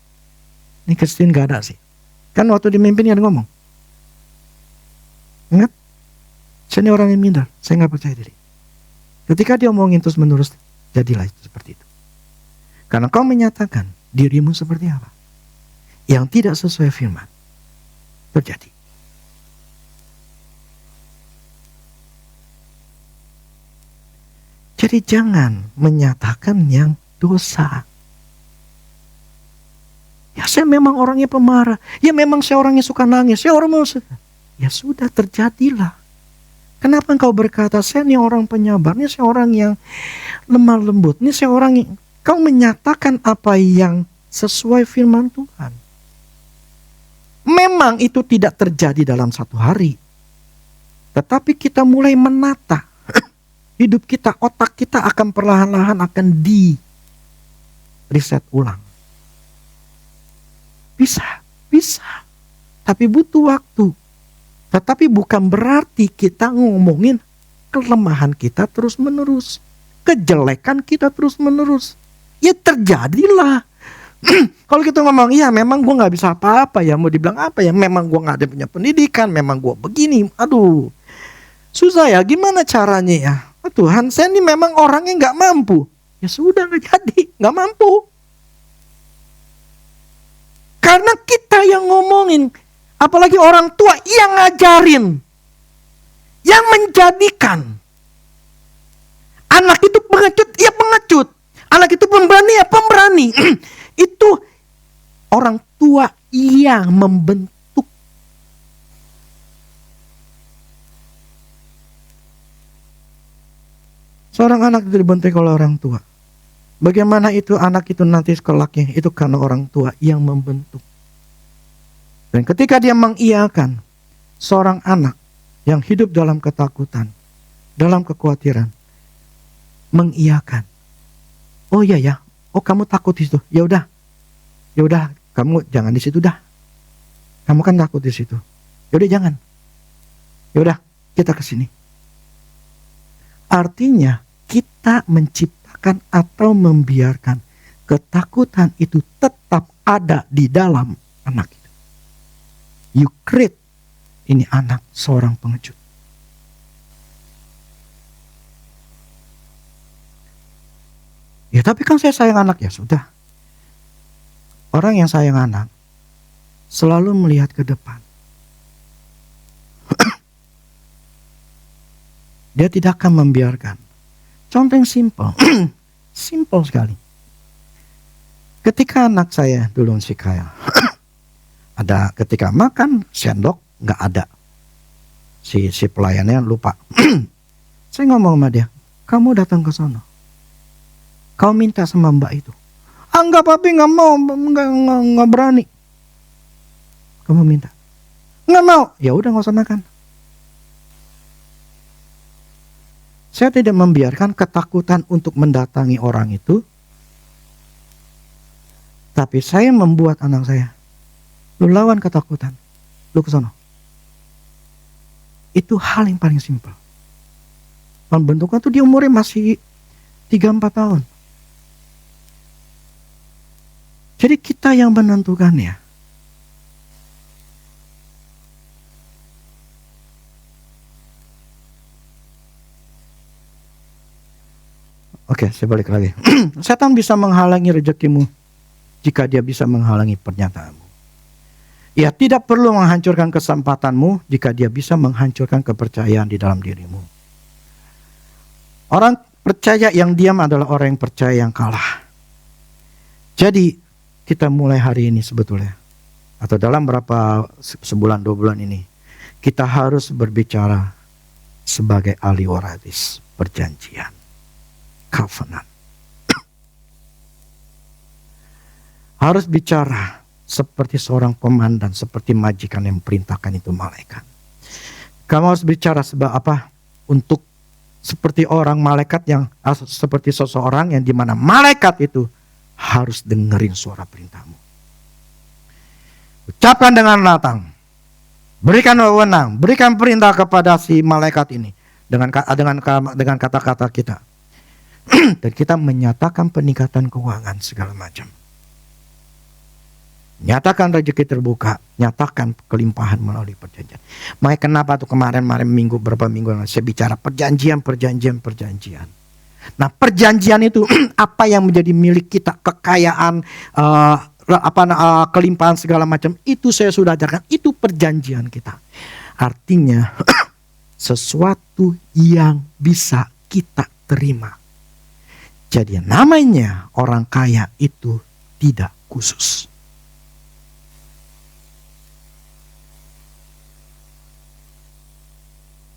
Speaker 1: Ini Christine gak ada sih. Kan waktu dimimpin dia ngomong. Ingat? Saya ini orang yang minder. Saya gak percaya diri. Ketika dia omongin terus menerus, jadilah itu seperti itu. Karena kau menyatakan dirimu seperti apa. Yang tidak sesuai firman. Terjadi. Jadi jangan menyatakan yang dosa. Ya saya memang orangnya pemarah. Ya memang saya orangnya suka nangis. Ya orang mau ya sudah terjadilah. Kenapa engkau berkata saya ini orang penyabar. Ini saya orang yang lemah lembut. Ini saya orang yang kau menyatakan apa yang sesuai firman Tuhan. Memang itu tidak terjadi dalam satu hari. Tetapi kita mulai menata. Hidup kita, otak kita akan perlahan-lahan akan di reset ulang. Bisa. Tapi butuh waktu. Tetapi bukan berarti kita ngomongin kelemahan kita terus menerus. Kejelekan kita terus menerus. Ya terjadilah. Kalau kita ngomong, ya memang gue gak bisa apa-apa ya. Mau dibilang apa ya. Memang gue gak ada punya pendidikan. Memang gue begini. Aduh. Susah ya. Gimana caranya ya. Tuhan, saya ini memang orangnya gak mampu. Ya sudah gak jadi. Gak mampu. Karena kita yang ngomongin. Apalagi orang tua yang ngajarin. Yang menjadikan. Anak itu pengecut, ya pengecut. Anak itu pemberani, ya pemberani. Itu orang tua yang membentuk. Seorang anak itu dibentuk oleh orang tua. Bagaimana itu anak itu nanti kelaknya? Itu karena orang tua yang membentuk. Dan ketika dia mengiyakan seorang anak yang hidup dalam ketakutan, dalam kekhawatiran, mengiyakan. Oh iya ya, oh kamu takut di situ. Ya udah, kamu jangan di situ dah. Kamu kan takut di situ. Ya udah jangan. Ya udah, kita ke sini. Artinya kita menciptakan atau membiarkan ketakutan itu tetap ada di dalam anak itu. You create ini anak seorang pengecut. Ya tapi kan saya sayang anak, ya sudah. Orang yang sayang anak selalu melihat ke depan. Dia tidak akan membiarkan. Contoh yang simple. Simple sekali. Ketika anak saya dulu si Kaya, ada ketika makan sendok nggak ada. Si pelayannya lupa. Saya ngomong sama dia, kamu datang ke sana. Kau minta sama mbak itu. Enggak papi, nggak mau, nggak berani. Kamu minta. Nggak mau. Ya udah nggak usah makan. Saya tidak membiarkan ketakutan untuk mendatangi orang itu. Tapi saya membuat anak saya. Lu lawan ketakutan. Lu ke sana. Itu hal yang paling simpel. Pembentukan tuh di umurnya masih 3-4 tahun. Jadi kita yang menentukannya. Oke, saya balik lagi. Setan bisa menghalangi rezekimu jika dia bisa menghalangi pernyataanmu. Ia tidak perlu menghancurkan kesempatanmu jika dia bisa menghancurkan kepercayaan di dalam dirimu. Orang percaya yang diam adalah orang yang percaya yang kalah. Jadi kita mulai hari ini sebetulnya, atau dalam berapa sebulan 2 bulan ini, kita harus berbicara sebagai ahli waris perjanjian, covenant. Harus bicara seperti seorang komandan, seperti majikan yang perintahkan itu malaikat. Kamu harus bicara sebab apa? Untuk seperti orang malaikat yang seperti seseorang yang dimana malaikat itu harus dengerin suara perintahmu. Ucapkan dengan lantang. Berikan wewenang, berikan perintah kepada si malaikat ini dengan kata-kata kita. Dan kita menyatakan peningkatan keuangan segala macam. Nyatakan rezeki terbuka, nyatakan kelimpahan melalui perjanjian. Makanya kenapa tuh kemarin beberapa minggu lalu saya bicara perjanjian. Nah, perjanjian itu apa yang menjadi milik kita, kekayaan, kelimpahan segala macam, itu saya sudah ajarkan, itu perjanjian kita. Artinya sesuatu yang bisa kita terima. Jadi namanya orang kaya itu tidak khusus.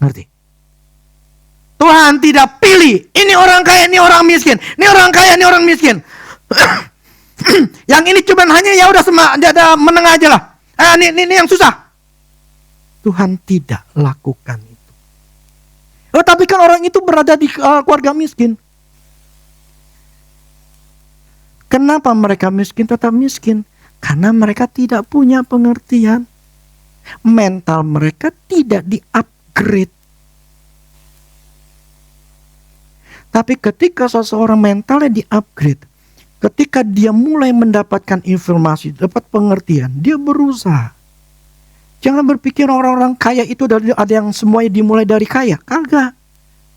Speaker 1: Ngerti? Tuhan tidak pilih, ini orang kaya, ini orang miskin, ini orang kaya, ini orang miskin. Yang ini cuma hanya ya udah menengah aja lah. Ini yang susah. Tuhan tidak lakukan itu. Tapi kan orang itu berada di keluarga miskin. Kenapa mereka miskin tetap miskin? Karena mereka tidak punya pengertian. Mental mereka tidak di-upgrade. Tapi ketika seseorang mentalnya di-upgrade, ketika dia mulai mendapatkan informasi, dapat pengertian, dia berusaha. Jangan berpikir orang-orang kaya itu ada yang semuanya dimulai dari kaya. Kagak.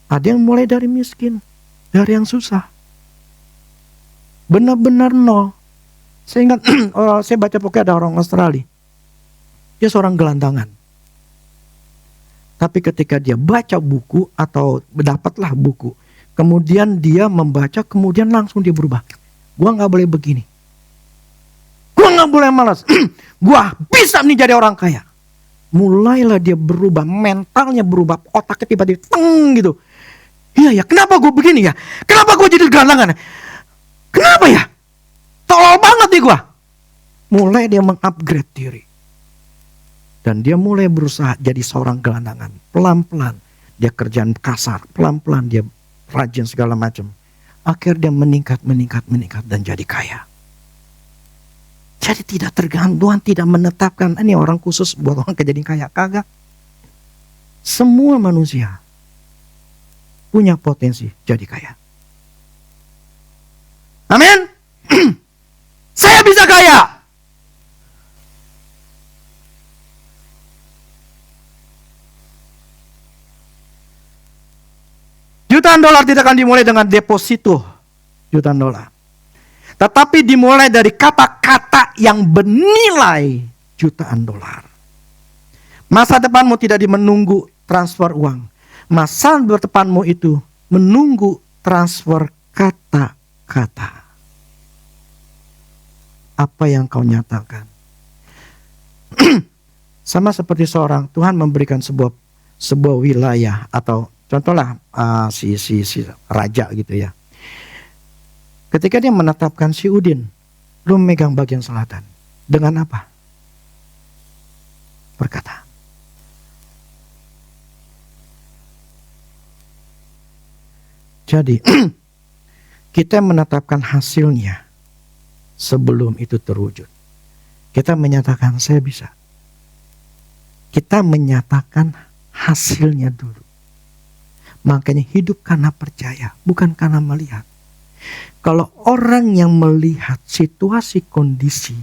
Speaker 1: Ada yang mulai dari miskin, dari yang susah. Benar-benar nol. Saya ingat, saya baca pokoknya ada orang Australia. Dia seorang gelandangan. Tapi ketika dia baca buku atau dapatlah buku, kemudian dia membaca, kemudian langsung dia berubah. Gua gak boleh begini. Gua gak boleh malas. Gua bisa nih jadi orang kaya. Mulailah dia berubah, mentalnya berubah, otaknya tiba-tiba teng gitu. Iya ya, kenapa gue begini ya? Kenapa gue jadi gelandangan? Kenapa ya? Tolol banget nih gue. Mulai dia mengupgrade diri. Dan dia mulai berusaha jadi seorang gelandangan. Pelan-pelan dia kerjaan kasar. Pelan-pelan dia rajin segala macam. Akhirnya dia meningkat dan jadi kaya. Jadi tidak tergantung, tidak menetapkan ini orang khusus buat orang kejadian kaya. Kagak. Semua manusia punya potensi jadi kaya. Amin. Saya bisa kaya. Jutaan dolar tidak akan dimulai dengan deposito jutaan dolar. Tetapi dimulai dari kata-kata yang bernilai jutaan dolar. Masa depanmu tidak menunggu transfer uang. Masa depanmu itu menunggu transfer kata-kata. Apa yang kau nyatakan? Sama seperti seorang, Tuhan memberikan sebuah wilayah, atau contohlah si raja gitu ya. Ketika dia menetapkan si Udin, lu megang bagian selatan. Dengan apa? Perkataan. Jadi, kita menetapkan hasilnya sebelum itu terwujud. Kita menyatakan saya bisa. Kita menyatakan hasilnya dulu. Makanya hidup karena percaya, bukan karena melihat. Kalau orang yang melihat situasi kondisi,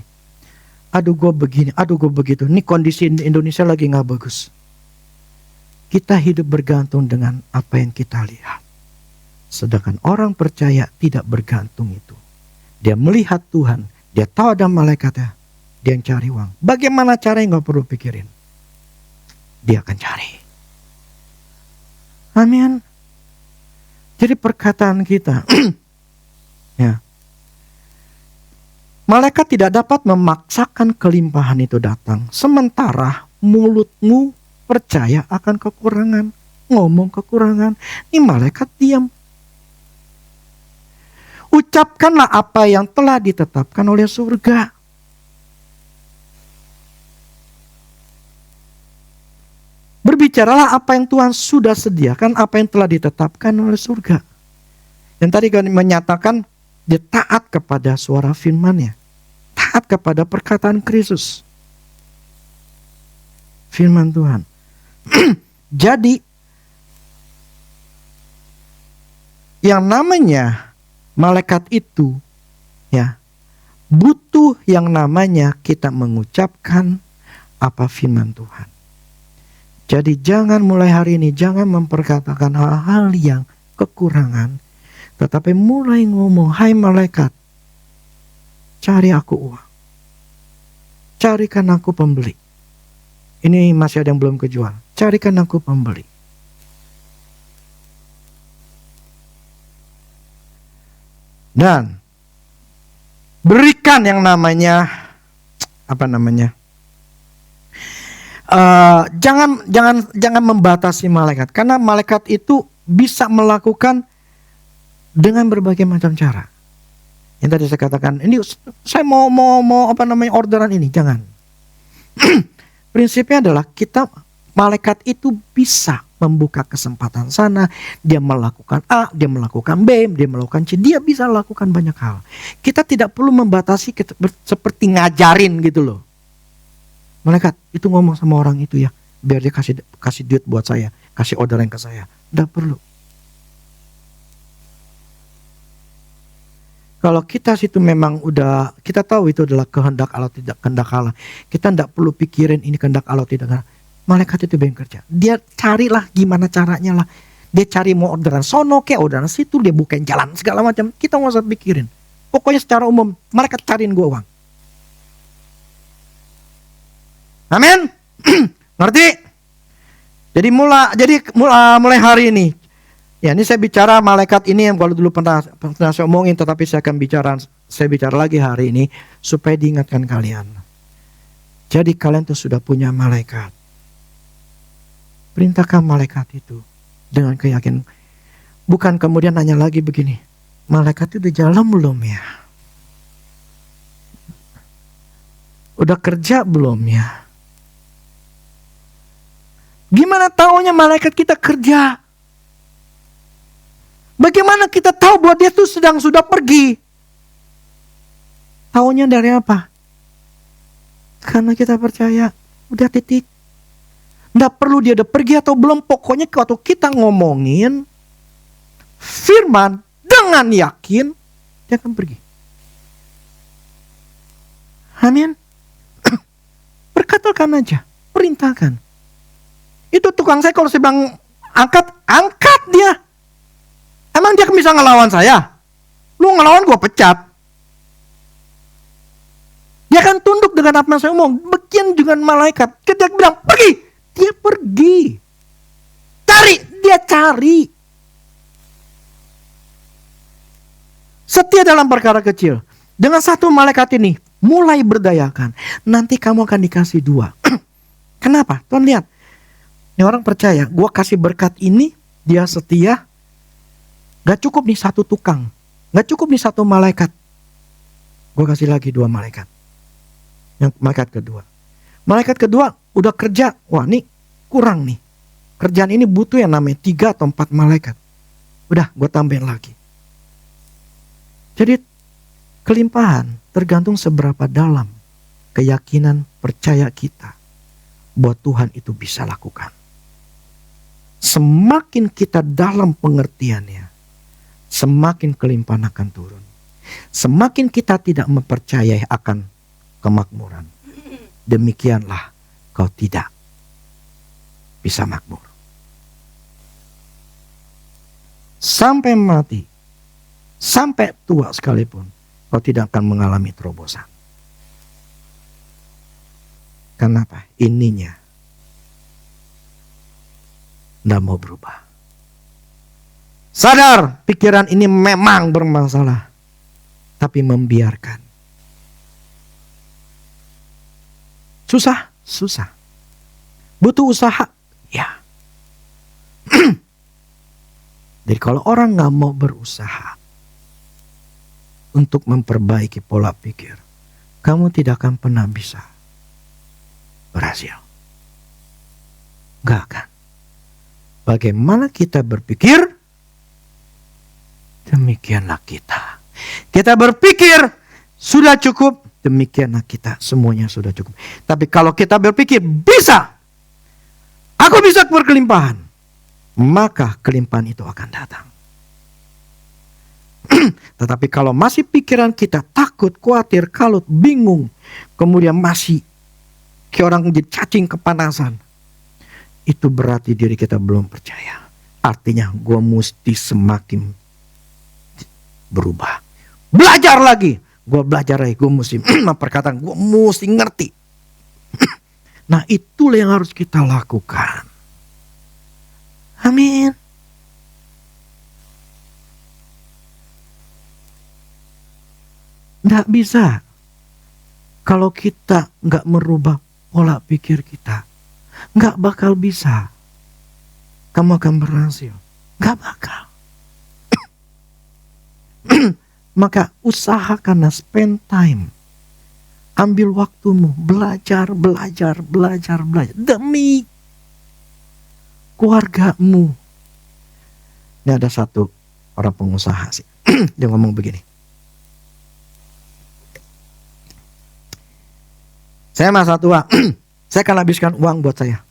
Speaker 1: aduh gue begini, aduh gue begitu, ini kondisi Indonesia lagi gak bagus. Kita hidup bergantung dengan apa yang kita lihat. Sedangkan orang percaya tidak bergantung itu. Dia melihat Tuhan, dia tahu ada malaikatnya, dia yang cari uang. Bagaimana caranya gak perlu pikirin. Dia akan cari. Amin. Jadi perkataan kita, ya, malaikat tidak dapat memaksakan kelimpahan itu datang. Sementara mulutmu percaya akan kekurangan, ngomong kekurangan. Ini malaikat diam. Ucapkanlah apa yang telah ditetapkan oleh surga. Berbicaralah apa yang Tuhan sudah sediakan, apa yang telah ditetapkan oleh surga. Yang tadi kan menyatakan dia taat kepada suara firman-Nya. Taat kepada perkataan Kristus. Firman Tuhan. Jadi yang namanya malaikat itu ya butuh yang namanya kita mengucapkan apa firman Tuhan. Jadi jangan mulai hari ini, jangan memperkatakan hal-hal yang kekurangan. Tetapi mulai ngomong, hai malaikat, cari aku uang. Carikan aku pembeli. Ini masih ada yang belum kejual. Carikan aku pembeli. Dan berikan yang namanya, jangan membatasi malaikat, karena malaikat itu bisa melakukan dengan berbagai macam cara. Yang tadi saya katakan, ini saya mau orderan ini, jangan. Prinsipnya adalah malaikat itu bisa membuka kesempatan sana, dia melakukan A, dia melakukan B, dia melakukan C, dia bisa lakukan banyak hal. Kita tidak perlu membatasi seperti ngajarin gitu loh. Malaikat itu ngomong sama orang itu ya, biar dia kasih duit buat saya, kasih orderan ke saya. Tidak perlu. Kalau kita situ memang udah, kita tahu itu adalah kehendak Allah, tidak kehendak Allah. Kita tidak perlu pikirin ini kehendak Allah, tidak. Malaikat itu yang kerja. Dia carilah gimana caranya lah. Dia cari mau orderan sono ke orderan situ, dia bukain jalan segala macam. Kita nggak usah pikirin. Pokoknya secara umum, malaikat cariin gue uang. Amin. Ngerti? Jadi mulai hari ini. Ya, ini saya bicara malaikat ini yang kalau dulu pernah saya omongin, tetapi saya bicara lagi hari ini supaya diingatkan kalian. Jadi kalian tuh sudah punya malaikat. Perintahkan malaikat itu dengan keyakinan. Bukan kemudian nanya lagi begini, malaikat itu udah jalan belum ya? Udah kerja belum ya? Gimana taunya malaikat kita kerja? Bagaimana kita tahu bahwa dia tuh sudah pergi? Taunya dari apa? Karena kita percaya, udah titik. Nggak perlu dia udah pergi atau belum. Pokoknya waktu kita ngomongin firman dengan yakin, dia akan pergi. Amin. Berkatakan aja, perintahkan. Itu tukang saya kalau saya bilang angkat dia. Emang dia bisa ngelawan saya? Lu ngelawan gue pecat. Dia akan tunduk dengan apa yang saya omong. Bagian dengan malaikat. Ketika bilang pergi, dia pergi. Cari, dia cari. Setia dalam perkara kecil. Dengan satu malaikat ini, mulai berdayakan. Nanti kamu akan dikasih 2. Kenapa? Tuhan lihat. Ini orang percaya, gue kasih berkat ini, dia setia. Gak cukup nih 1 tukang. Gak cukup nih 1 malaikat. Gue kasih lagi 2 malaikat. Yang malaikat kedua. Malaikat kedua udah kerja. Wah nih kurang nih. Kerjaan ini butuh yang namanya 3 atau 4 malaikat. Udah gue tambahin lagi. Jadi kelimpahan tergantung seberapa dalam keyakinan percaya kita bahwa Tuhan itu bisa lakukan. Semakin kita dalam pengertiannya, semakin kelimpahan akan turun. Semakin kita tidak mempercayai akan kemakmuran, demikianlah kau tidak bisa makmur. Sampai mati, sampai tua sekalipun, kau tidak akan mengalami terobosan. Kenapa? Ininya tidak mau berubah. Sadar pikiran ini memang bermasalah, tapi membiarkan. Susah. Butuh usaha, ya. Jadi kalau orang gak mau berusaha untuk memperbaiki pola pikir, kamu tidak akan pernah bisa berhasil. Gak akan. Bagaimana kita berpikir, demikianlah kita. Kita berpikir sudah cukup, demikianlah kita, semuanya sudah cukup. Tapi kalau kita berpikir bisa, aku bisa berkelimpahan, maka kelimpahan itu akan datang. Tetapi kalau masih pikiran kita takut, khawatir, kalut, bingung, kemudian masih kayak orang jadi cacing kepanasan, itu berarti diri kita belum percaya. Artinya gue mesti semakin berubah. Belajar lagi. Gue belajar lagi, gue mesti memperkatakan, gue mesti ngerti. Nah itulah yang harus kita lakukan. Amin. Nggak bisa. Kalau kita nggak merubah pola pikir kita, nggak bakal bisa. Kamu akan berhasil. Nggak bakal. Maka usahakan spend time. Ambil waktumu belajar demi keluargamu. Ini ada satu orang pengusaha sih. Dia ngomong begini. Saya masa tua, saya akan habiskan uang buat saya.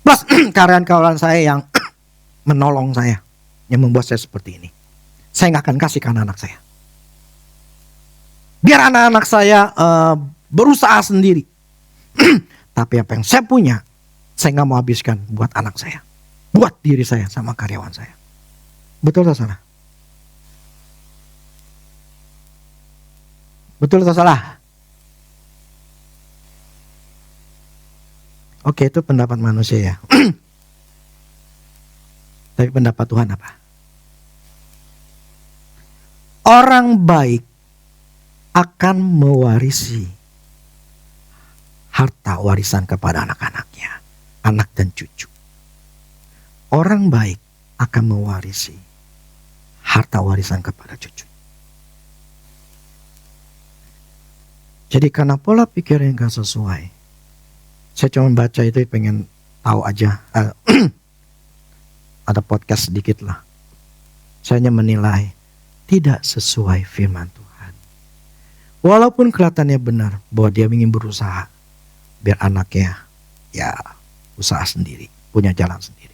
Speaker 1: Plus karyawan-karyawan saya yang menolong saya, yang membuat saya seperti ini. Saya nggak akan kasih ke anak saya. Biar anak-anak saya berusaha sendiri. Tapi apa yang saya punya, saya nggak mau habiskan buat anak saya, buat diri saya sama karyawan saya. Betul atau salah? Betul atau salah? Oke, itu pendapat manusia ya. Tapi pendapat Tuhan apa? Orang baik akan mewarisi harta warisan kepada anak-anaknya, anak dan cucu. Orang baik akan mewarisi harta warisan kepada cucu. Jadi karena pola pikir yang gak sesuai, saya cuma baca itu pengen tahu aja. Ada podcast sedikit lah. Saya hanya menilai tidak sesuai firman Tuhan. Walaupun kelihatannya benar bahwa dia ingin berusaha biar anaknya ya usaha sendiri, punya jalan sendiri.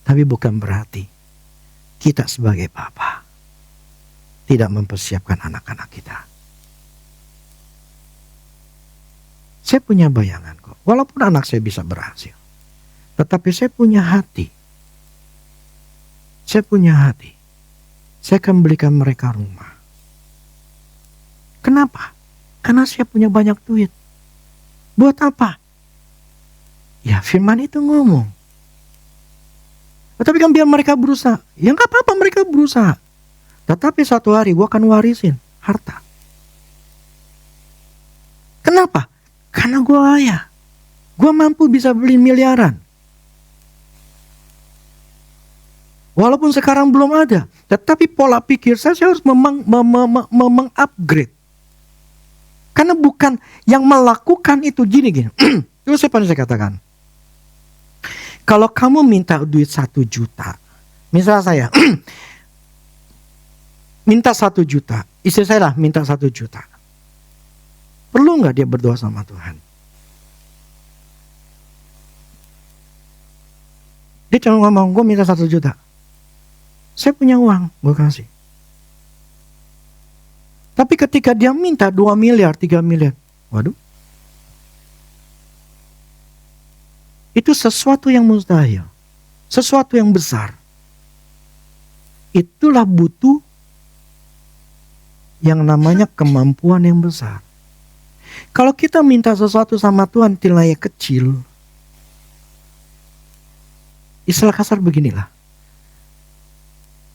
Speaker 1: Tapi bukan berarti kita sebagai bapa tidak mempersiapkan anak-anak kita. Saya punya bayangan kok, walaupun anak saya bisa berhasil, tetapi saya punya hati Saya punya hati. Saya akan belikan mereka rumah. Kenapa? Karena saya punya banyak duit. Buat apa? Ya firman itu ngomong. Tetapi kan biar mereka berusaha. Ya gak apa-apa mereka berusaha. Tetapi suatu hari gue akan warisin harta. Kenapa? Karena gue kaya. Gue mampu bisa beli miliaran. Walaupun sekarang belum ada. Tetapi pola pikir saya harus mengupgrade. Karena bukan yang melakukan itu gini. Terus apa yang saya katakan? Kalau kamu minta duit 1 juta. Misalnya saya. Minta 1 juta. Istri saya lah minta 1 juta. Perlu gak dia berdoa sama Tuhan? Dia cuma ngomong, gue minta 1 juta. Saya punya uang, gue kasih. Tapi ketika dia minta 2 miliar, 3 miliar. Waduh. Itu sesuatu yang mustahil. Sesuatu yang besar. Itulah butuh yang namanya kemampuan yang besar. Kalau kita minta sesuatu sama Tuhan nilainya kecil. Istilah kasar beginilah.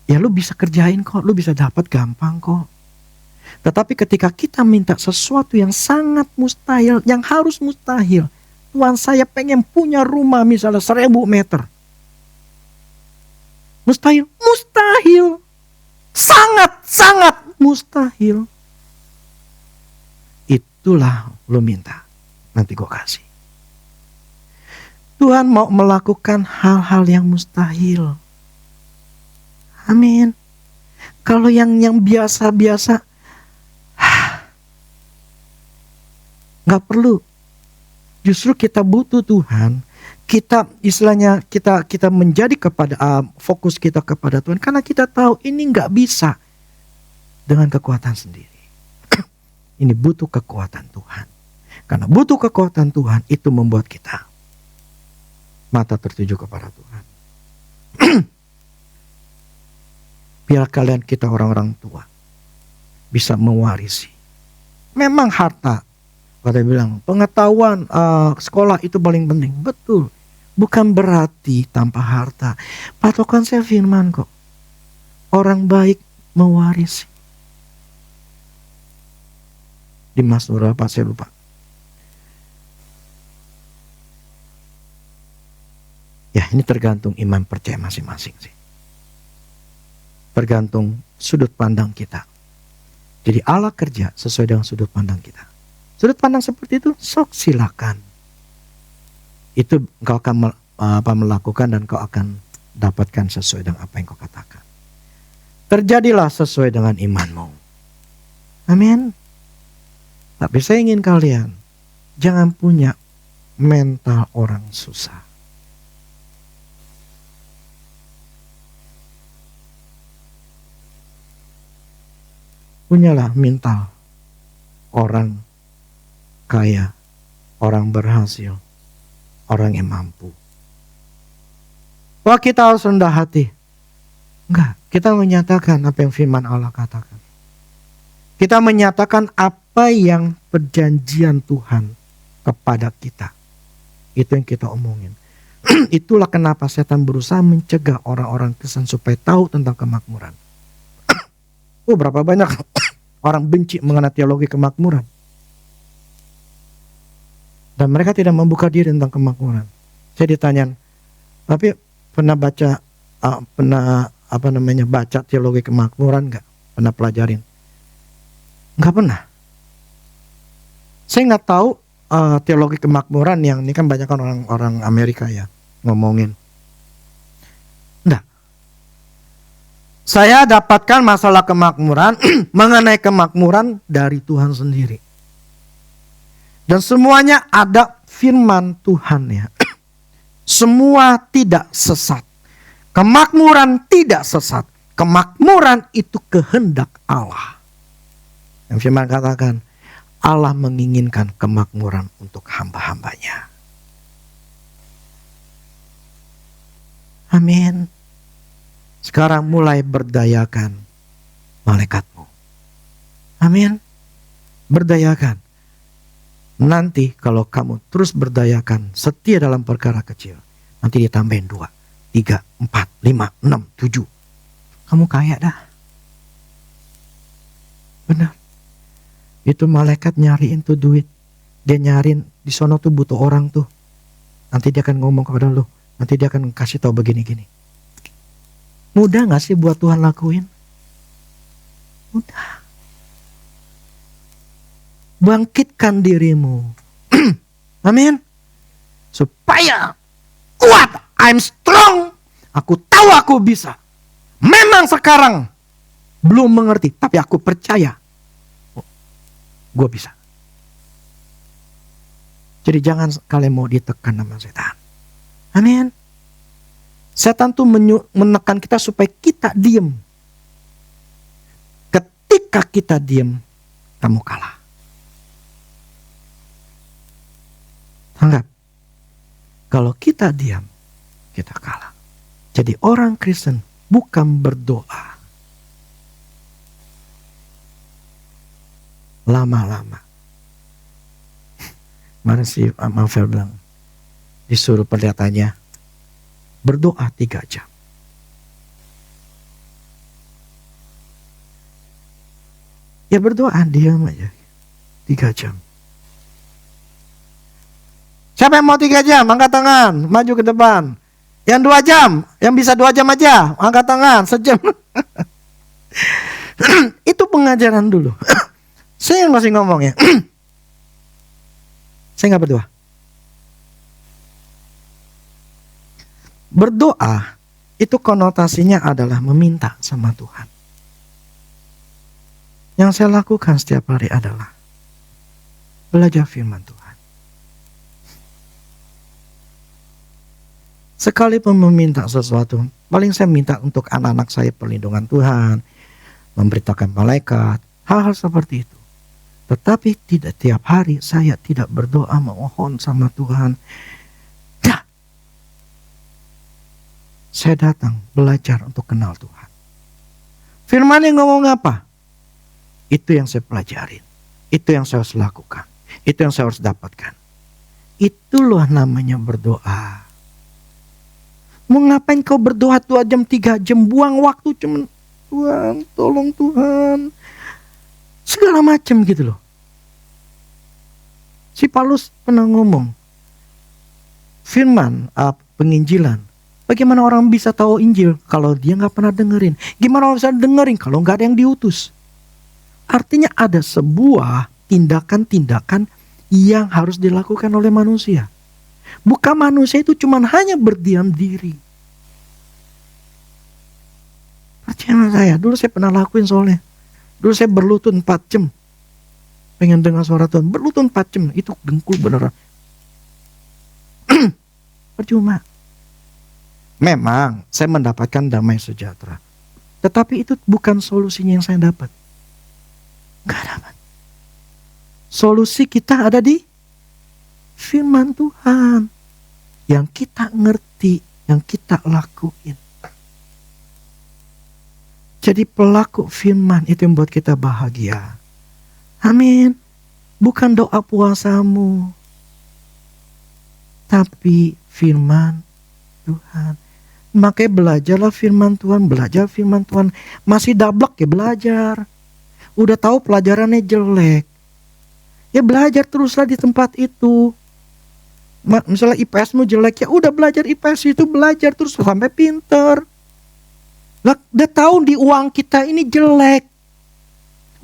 Speaker 1: Ya lu bisa kerjain kok, lu bisa dapat gampang kok. Tetapi ketika kita minta sesuatu yang sangat mustahil, yang harus mustahil. Tuhan saya pengen punya rumah misalnya 1000 meter. Mustahil? Mustahil. Sangat mustahil. Itulah lu minta. Nanti gue kasih. Tuhan mau melakukan hal-hal yang mustahil. Amin. Kalau yang biasa-biasa, nggak perlu. Justru kita butuh Tuhan. Kita istilahnya kita menjadi kepada fokus kita kepada Tuhan. Karena kita tahu ini nggak bisa dengan kekuatan sendiri. Ini butuh kekuatan Tuhan. Karena butuh kekuatan Tuhan itu membuat kita mata tertuju kepada Tuhan. Biar kalian kita orang-orang tua bisa mewarisi. Memang harta, kata bilang pengetahuan sekolah itu paling penting. Betul. Bukan berarti tanpa harta. Patokan saya firman kok. Orang baik mewarisi. Di Mazmur apa saya lupa. Ya ini tergantung iman percaya masing-masing sih. Tergantung sudut pandang kita. Jadi Allah kerja sesuai dengan sudut pandang kita. Sudut pandang seperti itu, sok silakan. Itu kau akan melakukan dan kau akan dapatkan sesuai dengan apa yang kau katakan. Terjadilah sesuai dengan imanmu. Amin. Tapi saya ingin kalian jangan punya mental orang susah. Punyalah mental orang kaya, orang berhasil, orang yang mampu. Wah kita harus rendah hati. Enggak, kita menyatakan apa yang firman Allah katakan. Kita menyatakan apa yang perjanjian Tuhan kepada kita. Itu yang kita omongin. Itulah kenapa setan berusaha mencegah orang-orang Kristen supaya tahu tentang kemakmuran. Berapa banyak orang benci mengenai teologi kemakmuran. Dan mereka tidak membuka diri tentang kemakmuran. Saya ditanya, tapi pernah baca baca teologi kemakmuran nggak? Pernah pelajarin? Nggak pernah. Saya nggak tahu teologi kemakmuran yang ini kan banyak kan orang Amerika ya ngomongin. Nggak. Saya dapatkan masalah kemakmuran mengenai kemakmuran dari Tuhan sendiri. Dan semuanya ada firman Tuhan ya. Semua tidak sesat. Kemakmuran tidak sesat. Kemakmuran itu kehendak Allah. Yang firman katakan, Allah menginginkan kemakmuran untuk hamba-hambanya. Amin. Sekarang mulai berdayakan malaikatmu. Amin. Berdayakan. Nanti kalau kamu terus berdayakan, setia dalam perkara kecil, nanti ditambahin 2, 3, 4, 5, 6, 7. Kamu kaya dah. Benar. Itu malaikat nyariin tuh duit. Dia nyariin di sono tuh butuh orang tuh. Nanti dia akan ngomong kepada lu. Nanti dia akan kasih tahu begini-gini. Mudah gak sih buat Tuhan lakuin? Mudah. Bangkitkan dirimu. Amin. Supaya kuat. I'm strong. Aku tahu aku bisa. Memang sekarang belum mengerti, tapi aku percaya. Gue bisa. Jadi jangan kalian mau ditekan sama setan. Amin. Setan tuh menekan kita supaya kita diem. Ketika kita diem, kamu kalah. Anggap, kalau kita diam, kita kalah. Jadi orang Kristen bukan berdoa lama-lama. Mana si Mavel bilang, disuruh pendetanya berdoa 3 jam. Ya berdoa, diam aja 3 jam. Siapa yang mau 3 jam? Angkat tangan, maju ke depan. Yang 2 jam, yang bisa 2 jam aja, angkat tangan, sejam. Itu pengajaran dulu. Saya yang masih ngomong ya. Saya gak berdoa. Berdoa itu konotasinya adalah meminta sama Tuhan. Yang saya lakukan setiap hari adalah belajar firman Tuhan. Sekalipun meminta sesuatu, paling saya minta untuk anak-anak saya perlindungan Tuhan, memberitakan malaikat, hal-hal seperti itu. Tetapi tidak tiap hari saya tidak berdoa memohon sama Tuhan. Dah. Saya datang belajar untuk kenal Tuhan. Firman yang ngomong apa? Itu yang saya pelajarin. Itu yang saya harus lakukan. Itu yang saya harus dapatkan. Itulah namanya berdoa. Mau ngapain kau berdoa 2 jam, 3 jam, buang waktu cuman Tuhan, tolong Tuhan. Segala macam gitu loh. Si Paulus pernah ngomong, firman penginjilan. Bagaimana orang bisa tahu Injil kalau dia gak pernah dengerin? Gimana orang bisa dengerin kalau gak ada yang diutus? Artinya ada sebuah tindakan-tindakan yang harus dilakukan oleh manusia. Bukan manusia itu cuma hanya berdiam diri. Percaya saya, dulu saya pernah lakuin soalnya. Dulu saya berlutut 4 jam. Pengen dengar suara Tuhan, berlutut 4 jam. Itu dengkul beneran. Percuma. Memang saya mendapatkan damai sejahtera. Tetapi itu bukan solusinya yang saya dapat. Gak dapat. Solusi kita ada di firman Tuhan yang kita ngerti, yang kita lakuin. Jadi pelaku firman itu yang buat kita bahagia. Amin. Bukan doa puasamu, tapi firman Tuhan. Makanya belajarlah firman Tuhan, belajar firman Tuhan. Masih dablek ya belajar. Udah tahu pelajarannya jelek, ya belajar teruslah di tempat itu. Misalnya IPS-mu jelek, ya udah belajar IPS itu, belajar terus sampai pinter. Lah, udah tahu di uang kita ini jelek,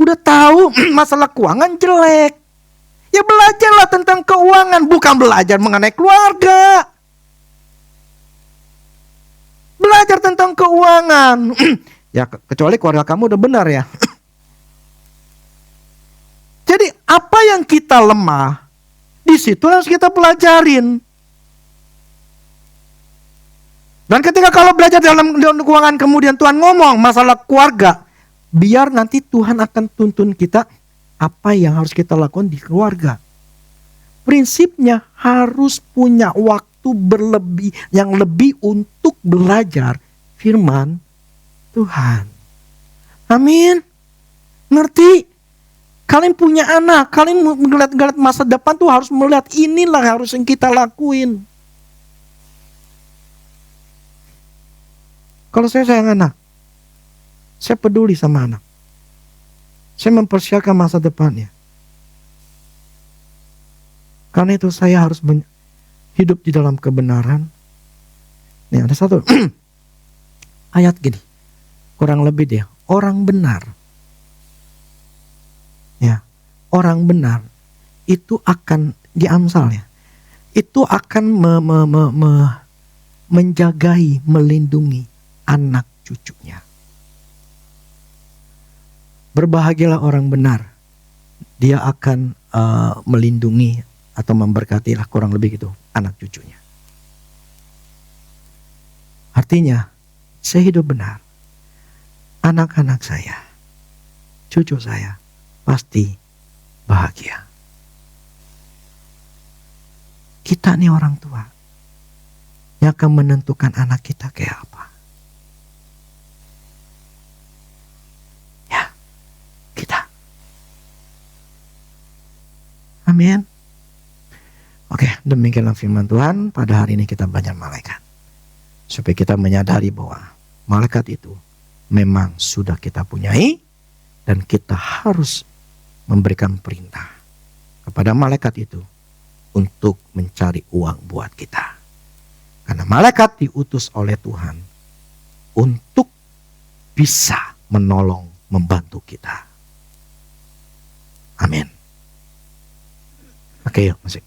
Speaker 1: udah tahu masalah keuangan jelek, ya belajarlah tentang keuangan, bukan belajar mengenai keluarga. Belajar tentang keuangan. Ya kecuali keluarga kamu udah benar ya. Jadi apa yang kita lemah, di situ harus kita pelajarin. Dan ketika kalau belajar dalam keuangan kemudian Tuhan ngomong masalah keluarga, biar nanti Tuhan akan tuntun kita apa yang harus kita lakukan di keluarga. Prinsipnya harus punya waktu berlebih yang lebih untuk belajar firman Tuhan. Amin. Ngerti? Kalian punya anak, kalian melihat masa depan tuh harus melihat inilah harus yang kita lakuin. Kalau saya sayang anak, saya peduli sama anak. Saya mempersiapkan masa depannya. Karena itu saya harus hidup di dalam kebenaran. Nih ada satu ayat gini, kurang lebih dia, orang benar. Ya, orang benar itu akan di Amsal ya, itu akan menjagai, melindungi anak cucunya. Berbahagialah orang benar, dia akan melindungi atau memberkatilah kurang lebih gitu anak cucunya. Artinya, saya hidup benar, anak-anak saya, cucu saya pasti bahagia. Kita nih orang tua yang akan menentukan anak kita kayak apa. Ya, kita. Amin. Oke, demikianlah firman Tuhan. Pada hari ini kita belajar malaikat. Supaya kita menyadari bahwa malaikat itu memang sudah kita punyai. Dan kita harus memberikan perintah kepada malaikat itu untuk mencari uang buat kita. Karena malaikat diutus oleh Tuhan untuk bisa menolong, membantu kita. Amin. Oke, yuk musik.